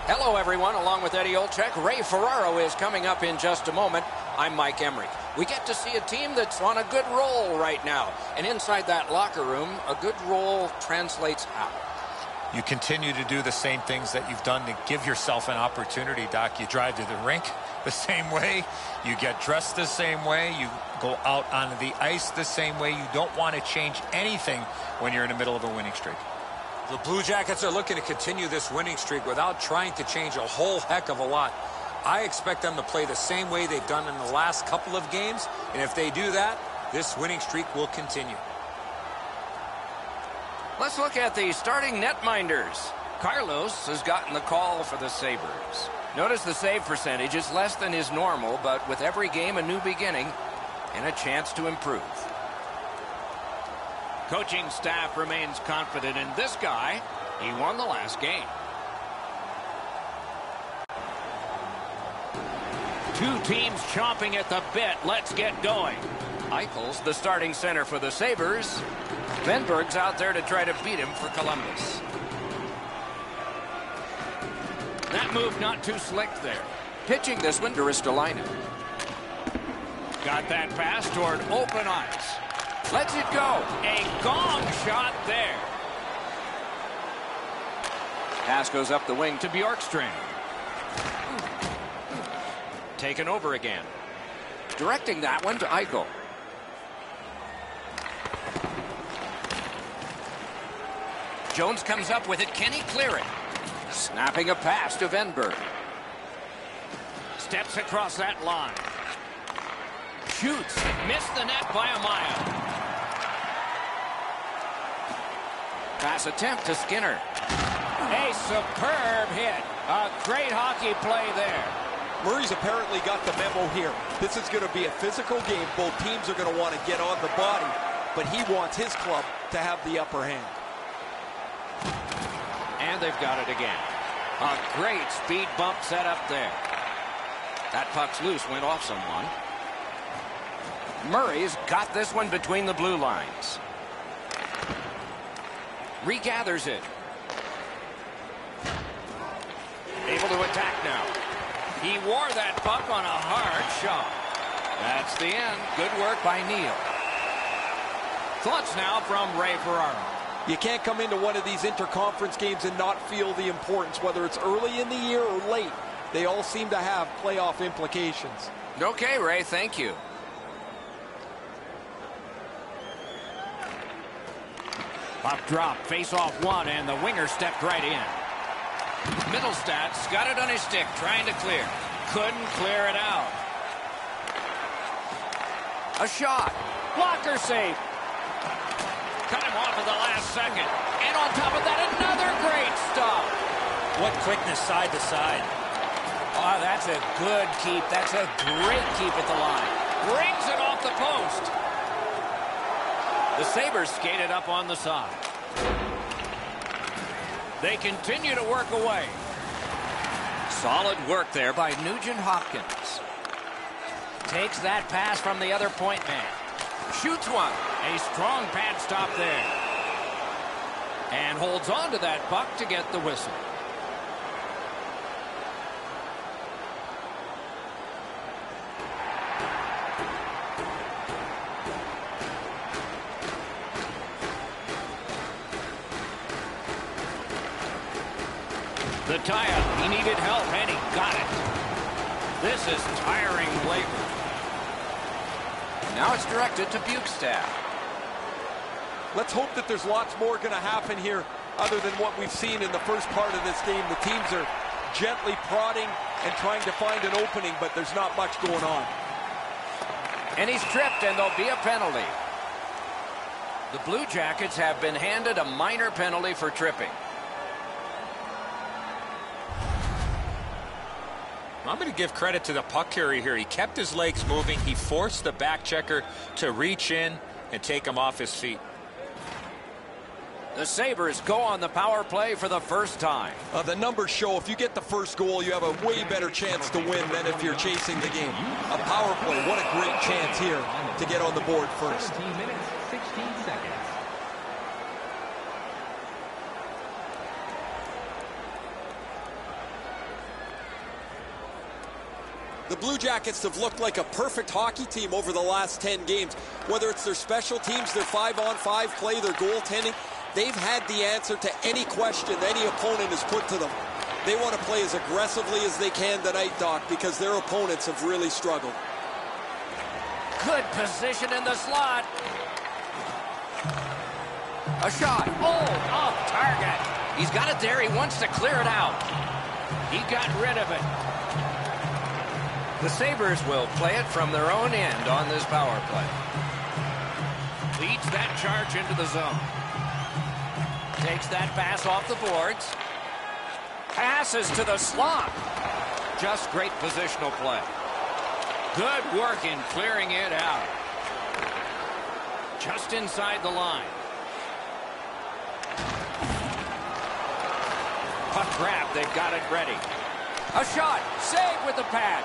Speaker 1: Hello, everyone. Along with Eddie Olczyk, Ray Ferraro is coming up in just a moment. I'm Mike Emrick. We get to see a team that's on a good roll right now. And inside that locker room, a good roll translates how?
Speaker 2: You continue to do the same things that you've done to give yourself an opportunity, Doc. You drive to the rink the same way. You get dressed the same way. You go out on the ice the same way. You don't want to change anything when you're in the middle of a winning streak.
Speaker 3: The Blue Jackets are looking to continue this winning streak without trying to change a whole heck of a lot. I expect them to play the same way they've done in the last couple of games, and if they do that, this winning streak will continue.
Speaker 1: Let's look at the starting netminders. Carlos has gotten the call for the Sabres. Notice the save percentage is less than his normal, but with every game a new beginning and a chance to improve. Coaching staff remains confident in this guy. He won the last game. Two teams chomping at the bit. Let's get going. Eichel's the starting center for the Sabres. Venberg's out there to try to beat him for Columbus. That move not too slick there. Pitching this one to Ristolainen. Got that pass toward open ice. Lets it go. A gong shot there. Pass goes up the wing to Bjorkstrand. Taken over again. Directing that one to Eichel. Jones comes up with it. Can he clear it? Snapping a pass to Venberg. Steps across that line. Shoots. Missed the net by a mile. Pass attempt to Skinner. A superb hit. A great hockey play there.
Speaker 4: Murray's apparently got the memo here. This is going to be a physical game. Both teams are going to want to get on the body, but he wants his club to have the upper hand.
Speaker 1: And they've got it again. A great speed bump set up there. That puck's loose, went off someone. Murray's got this one between the blue lines. Regathers it. Able to attack now. He wore that puck on a hard shot. That's the end. Good work by Neal. Thoughts now from Ray Ferraro.
Speaker 4: You can't come into one of these interconference games and not feel the importance, whether it's early in the year or late. They all seem to have playoff implications.
Speaker 1: Okay, Ray, thank you. Puck drop, face-off one, and the winger stepped right in. Middlestad's got it on his stick, trying to clear. Couldn't clear it out. A shot. Blocker save. Cut him off at the last second. And on top of that, another great stop.
Speaker 6: What quickness side to side.
Speaker 1: Oh, that's a good keep. That's a great keep at the line. Brings it off the post. The Sabres skated up on the side. They continue to work away. Solid work there by Nugent Hopkins. Takes that pass from the other point man. Shoots one. A strong pad stop there. And holds on to that puck to get the whistle. The tie-up. He needed help, and he got it. This is tiring labor. Now it's directed to Bukestad.
Speaker 4: Let's hope that there's lots more going to happen here other than what we've seen in the first part of this game. The teams are gently prodding and trying to find an opening, but there's not much going on.
Speaker 1: And he's tripped, and there'll be a penalty. The Blue Jackets have been handed a minor penalty for tripping.
Speaker 3: I'm going to give credit to the puck carrier here. He kept his legs moving. He forced the back checker to reach in and take him off his feet.
Speaker 1: The Sabres go on the power play for the first time.
Speaker 4: The numbers show if you get the first goal, you have a way better chance to win than if you're chasing the game. A power play, what a great chance here to get on the board first.
Speaker 5: 17 minutes, 16 seconds.
Speaker 4: The Blue Jackets have looked like a perfect hockey team over the last 10 games. Whether it's their special teams, their 5-on-5 play, their goaltending, they've had the answer to any question any opponent has put to them. They want to play as aggressively as they can tonight, Doc, because their opponents have really struggled.
Speaker 1: Good position in the slot. A shot. Oh, off target. He's got it there. He wants to clear it out. He got rid of it. The Sabres will play it from their own end on this power play. Leads that charge into the zone. Takes that pass off the boards. Passes to the slot. Just great positional play. Good work in clearing it out. Just inside the line. Puck grab, they've got it ready. A shot, save with the pad.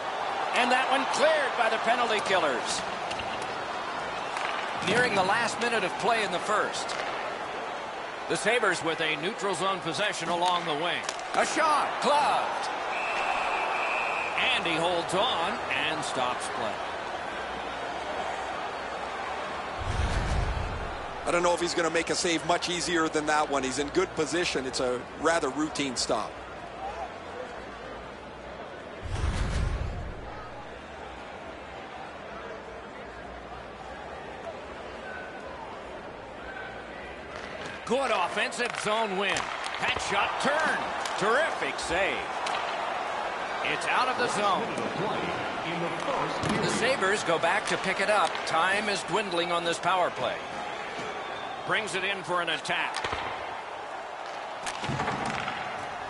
Speaker 1: And that one cleared by the penalty killers. Nearing the last minute of play in the first. The Sabres with a neutral zone possession along the wing. A shot, gloved. And he holds on and stops play.
Speaker 4: I don't know if he's going to make a save much easier than that one. He's in good position. It's a rather routine stop.
Speaker 1: Good offensive zone win. That shot turned. Terrific save. It's out of the zone. The Sabres go back to pick it up. Time is dwindling on this power play. Brings it in for an attack.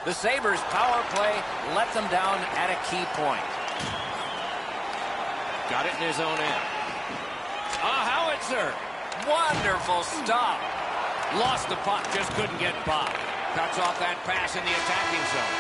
Speaker 1: The Sabres power play let them down at a key point. Got it in his own end. A howitzer. Wonderful stop. Lost the puck, just couldn't get by. Cuts off that pass in the attacking zone.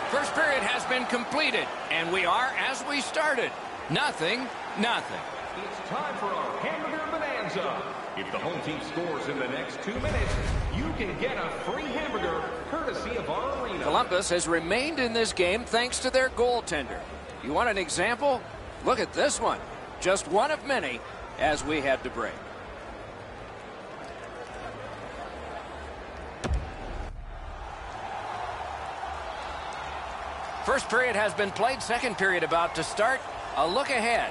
Speaker 1: First period has been completed, and we are as we started. Nothing.
Speaker 5: It's time for our Hamburger Bonanza. If the home team scores in the next 2 minutes, you can get a free hamburger courtesy of our arena.
Speaker 1: Columbus has remained in this game thanks to their goaltender. You want an example? Look at this one. Just one of many as we head to break. First period has been played. Second period about to start. A look ahead.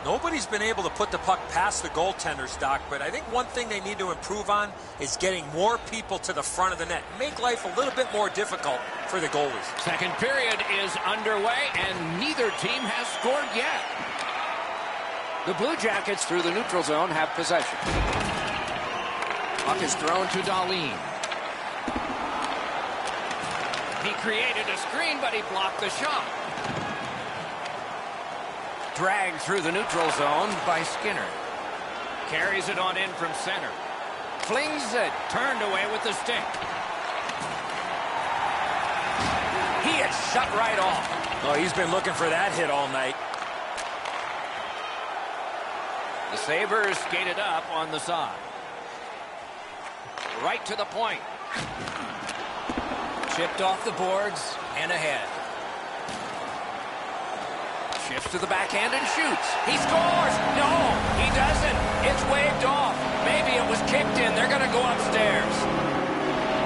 Speaker 3: Nobody's been able to put the puck past the goaltenders, Doc, but I think one thing they need to improve on is getting more people to the front of the net. Make life a little bit more difficult for the goalies.
Speaker 1: Second period is underway, and neither team has scored yet. The Blue Jackets through the neutral zone have possession. Puck is thrown to Dahlin. He created a screen, but he blocked the shot. Dragged through the neutral zone by Skinner. Carries it on in from center. Flings it. Turned away with the stick. He is shut right off.
Speaker 6: Oh, he's been looking for that hit all night.
Speaker 1: The Sabres skated up on the side. Right to the point. Chipped off the boards and ahead. Shifts to the backhand and shoots. He scores! No, he doesn't. It's waved off. Maybe it was kicked in. They're going to go upstairs.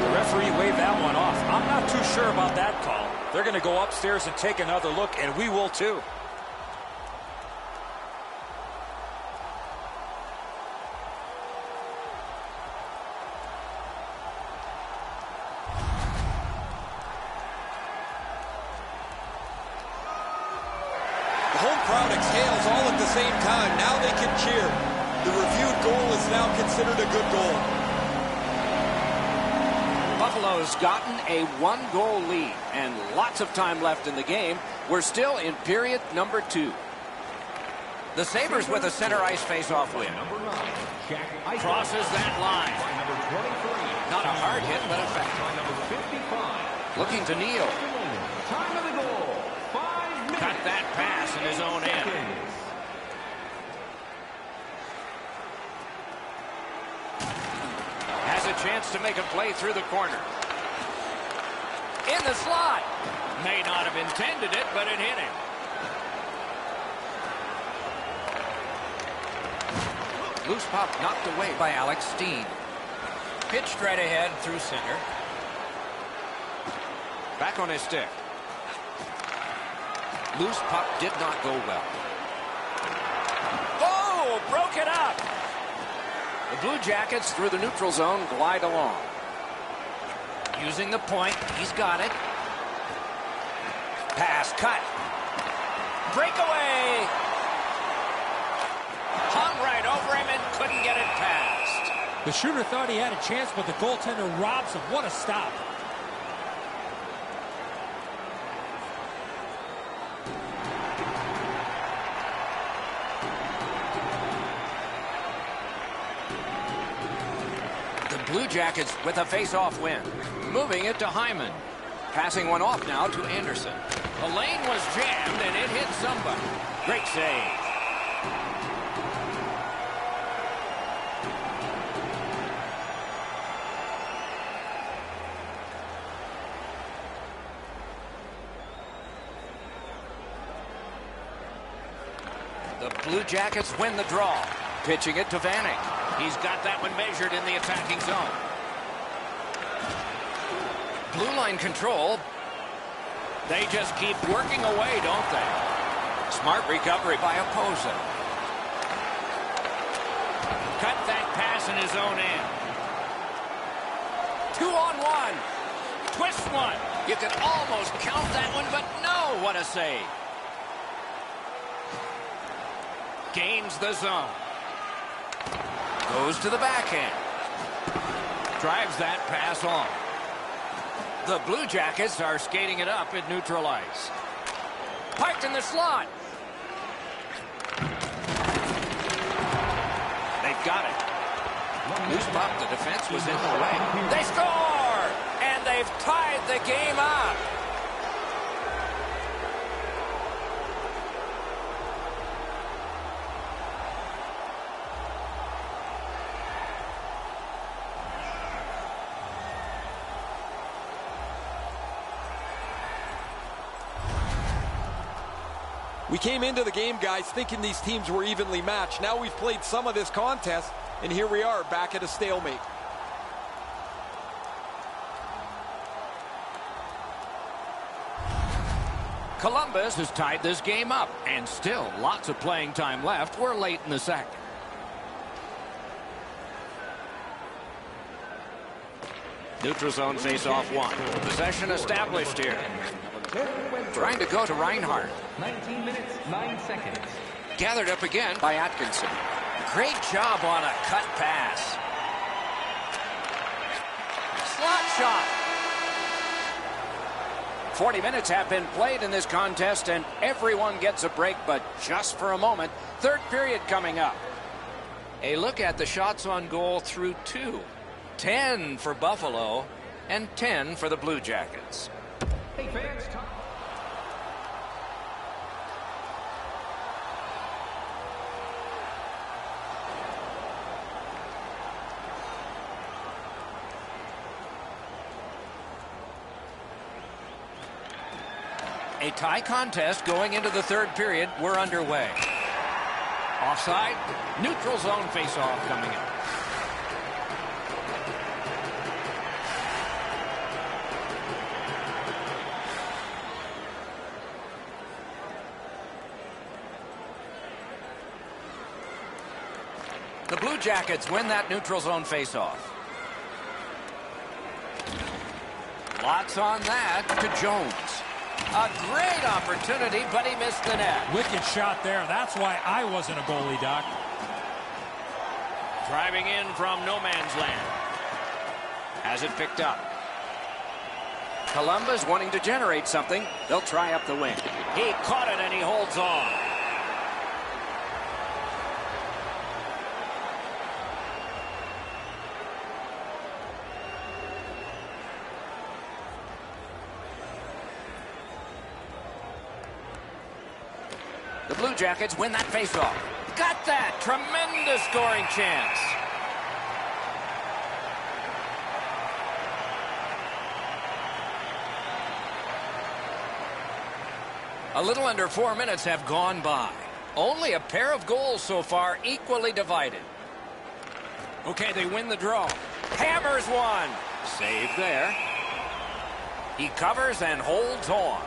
Speaker 6: The referee waved that one off. I'm not too sure about that call. They're going to go upstairs and take another look, and we will too.
Speaker 4: Crowd exhales all at the same time. Now they can cheer. The reviewed goal is now considered a good goal.
Speaker 1: Buffalo's gotten a 1-goal lead and lots of time left in the game. We're still in period number 2. The Sabres with a center ice face-off win. Crosses that line. Not a hard hit, but effective. Looking to Neal.
Speaker 5: Time of the goal.
Speaker 1: Cut that pass in his own end. Has a chance to make a play through the corner. In the slot. May not have intended it, but it hit him. Loose puck knocked away by Alex Steen. Pitched right ahead through center. Back on his stick. Loose puck did not go well. Oh, broke it up. The Blue Jackets through the neutral zone glide along. Using the point, he's got it. Pass cut. Breakaway. Hung right over him and couldn't get it past.
Speaker 6: The shooter thought he had a chance, but the goaltender robs him. What a stop.
Speaker 1: Blue Jackets with a face-off win. Moving it to Hyman. Passing one off now to Anderson. The lane was jammed and it hit somebody. Great save. The Blue Jackets win the draw. Pitching it to Vanek. He's got that one measured in the attacking zone. Blue line control. They just keep working away, don't they? Smart recovery by Opoza. Cut that pass in his own end. 2-on-1. Twist one. You can almost count that one, but no, what a save. Gains the zone. Goes to the backhand. Drives that pass on. The Blue Jackets are skating it up at neutral ice. Parked in the slot. They've got it. Loose puck, the defense was in the way. They score! And they've tied the game up.
Speaker 4: We came into the game, guys, thinking these teams were evenly matched. Now we've played some of this contest, and here we are back at a stalemate.
Speaker 1: Columbus has tied this game up, and still lots of playing time left. We're late in the second. Neutral zone face-off one. Possession established here. Trying to go to Reinhart.
Speaker 5: 19 minutes, 9 seconds.
Speaker 1: Gathered up again by Atkinson. Great job on a cut pass. Slot shot. 40 minutes have been played in this contest, and everyone gets a break, but just for a moment. Third period coming up. A look at the shots on goal through 2. 10 for Buffalo and 10 for the Blue Jackets.
Speaker 5: Hey, fans.
Speaker 1: A tie contest going into the third period. We're underway. Offside. Neutral zone faceoff coming up. The Blue Jackets win that neutral zone faceoff. Lots on that to Jones. A great opportunity, but he missed the net.
Speaker 6: Wicked shot there. That's why I wasn't a goalie, Doc.
Speaker 1: Driving in from no man's land. Has it picked up. Columbus wanting to generate something. They'll try up the wing. He caught it and he holds on. The Blue Jackets win that faceoff. Got that! Tremendous scoring chance. A little under 4 minutes have gone by. Only a pair of goals so far, equally divided. Okay, they win the draw. Hammers one. Save there. He covers and holds on.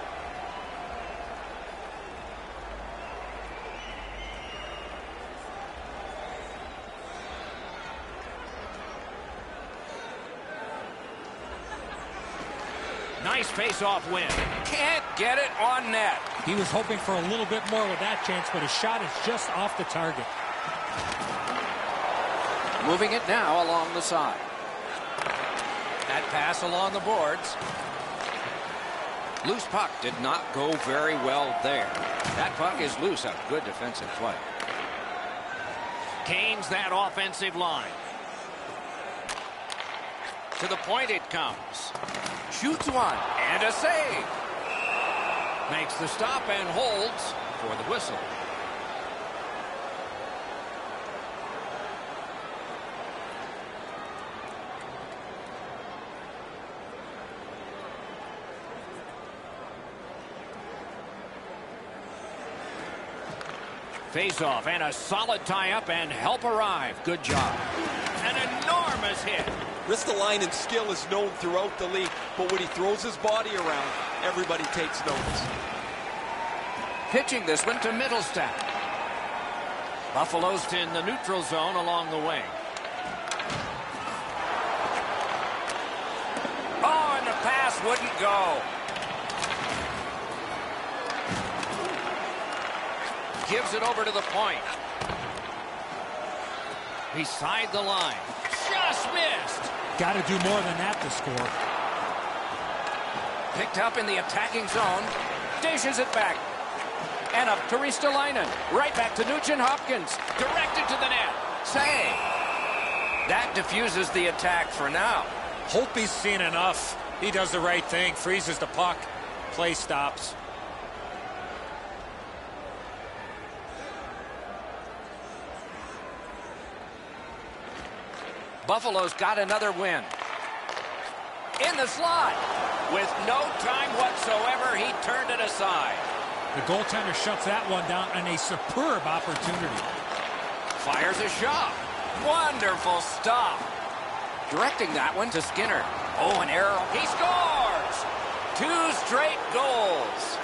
Speaker 1: Nice face-off win. Can't get it on net.
Speaker 6: He was hoping for a little bit more with that chance, but his shot is just off the target.
Speaker 1: Moving it now along the side. That pass along the boards. Loose puck did not go very well there. That puck is loose. A good defensive play. Gains that offensive line. To the point it comes. Shoots one, and a save. Makes the stop and holds for the whistle. Face-off and a solid tie-up and help arrive. Good job. An enormous hit.
Speaker 4: Ristolainen's skill is known throughout the league, but when he throws his body around, everybody takes notice.
Speaker 1: Pitching this one to Middlestat. Buffalo's in the neutral zone along the wing. Oh, and the pass wouldn't go. Gives it over to the point. Beside the line. Just missed.
Speaker 6: Got to do more than that to score.
Speaker 1: Picked up in the attacking zone. Dishes it back. And up to Ristolainen. Right back to Nugent-Hopkins. Directed to the net. Save. That diffuses the attack for now.
Speaker 3: Hope he's seen enough. He does the right thing. Freezes the puck. Play stops.
Speaker 1: Buffalo's got another win. In the slot. With no time whatsoever, he turned it aside.
Speaker 6: The goaltender shuts that one down on a superb opportunity.
Speaker 1: Fires a shot. Wonderful stop. Directing that one to Skinner. Oh, an error. He scores! 2 straight goals.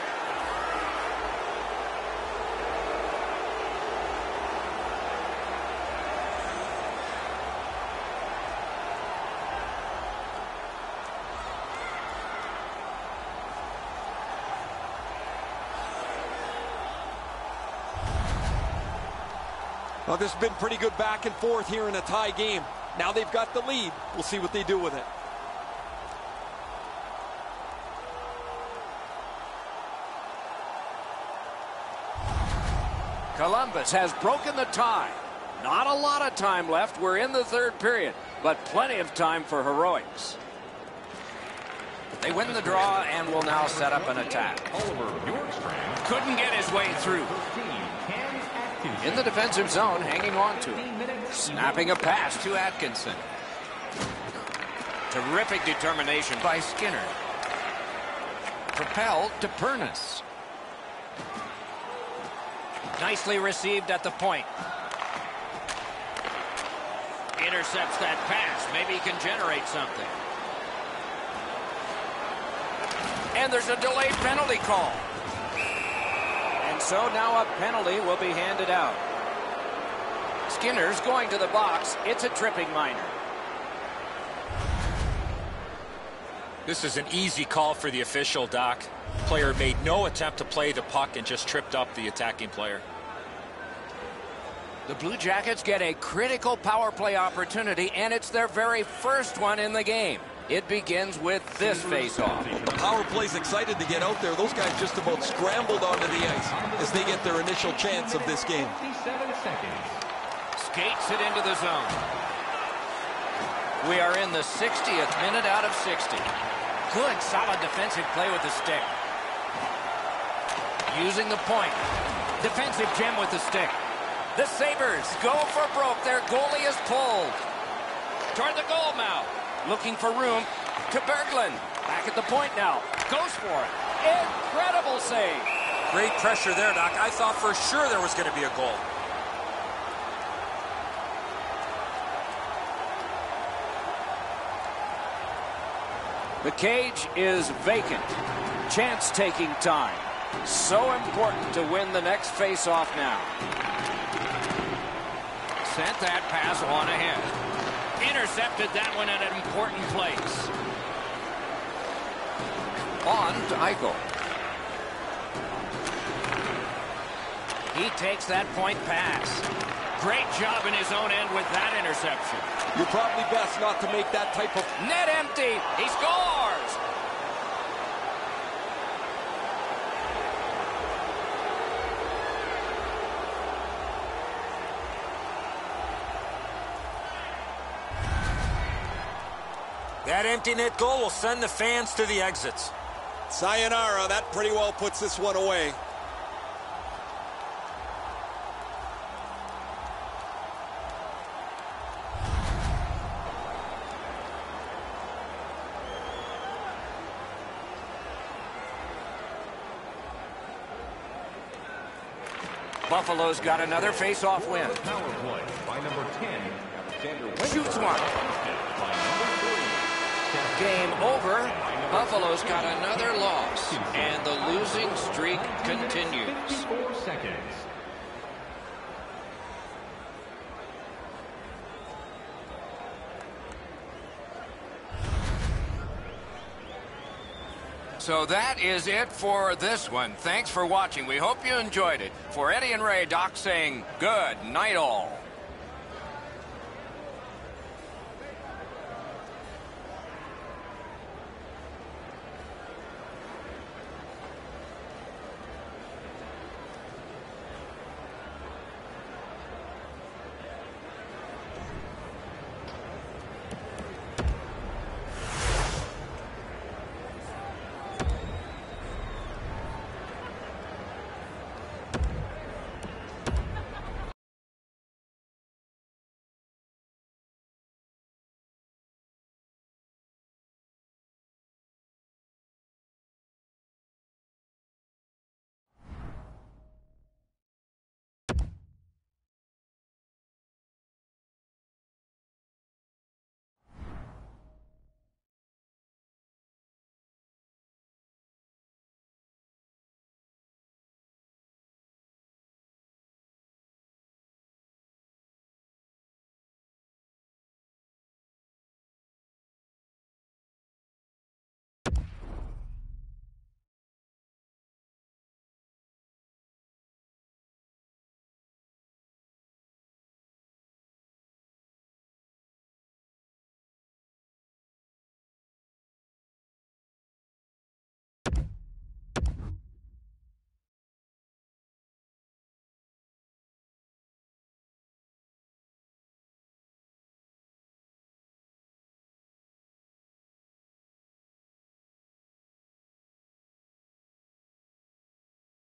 Speaker 4: Well, this has been pretty good back and forth here in a tie game. Now they've got the lead. We'll see what they do with it.
Speaker 1: Columbus has broken the tie. Not a lot of time left. We're in the third period, but plenty of time for heroics. They win the draw and will now set up an attack. Couldn't get his way through. In the defensive zone, hanging on to it. Snapping a pass to Atkinson. Terrific determination by Skinner. Propelled to Pernis. Nicely received at the point. Intercepts that pass. Maybe he can generate something. And there's a delayed penalty call. And so now a penalty will be handed out. Skinner's going to the box. It's a tripping minor.
Speaker 6: This is an easy call for the official, Doc. Player made no attempt to play the puck and just tripped up the attacking player.
Speaker 1: The Blue Jackets get a critical power play opportunity, and it's their very first one in the game. It begins with this face-off.
Speaker 4: The power play's excited to get out there. Those guys just about scrambled onto the ice as they get their initial chance of this game.
Speaker 1: Skates it into the zone. We are in the 60th minute out of 60. Good, solid defensive play with the stick. Using the point. Defensive gem with the stick. The Sabres go for broke. Their goalie is pulled. Toward the goal mouth. Looking for room to Berglund. Back at the point now. Goes for it. Incredible save.
Speaker 3: Great pressure there, Doc. I thought for sure there was going to be a goal.
Speaker 1: The cage is vacant. Chance-taking time. So important to win the next face-off now. Sent that pass on ahead. Intercepted that one at an important place. On to Eichel. He takes that point pass. Great job in his own end with that interception.
Speaker 4: You're probably best not to make that type of...
Speaker 1: Net empty. He scores.
Speaker 3: That empty net goal will send the fans to the exits.
Speaker 4: Sayonara, that pretty well puts this one away.
Speaker 1: Buffalo's got another face-off win.
Speaker 5: Power play by number 10.
Speaker 1: Shoots one. Game over. Buffalo's got another loss, and the losing streak continues.
Speaker 5: 54 seconds.
Speaker 1: So that is it for this one. Thanks for watching. We hope you enjoyed it. For Eddie and Ray, Doc saying good night all.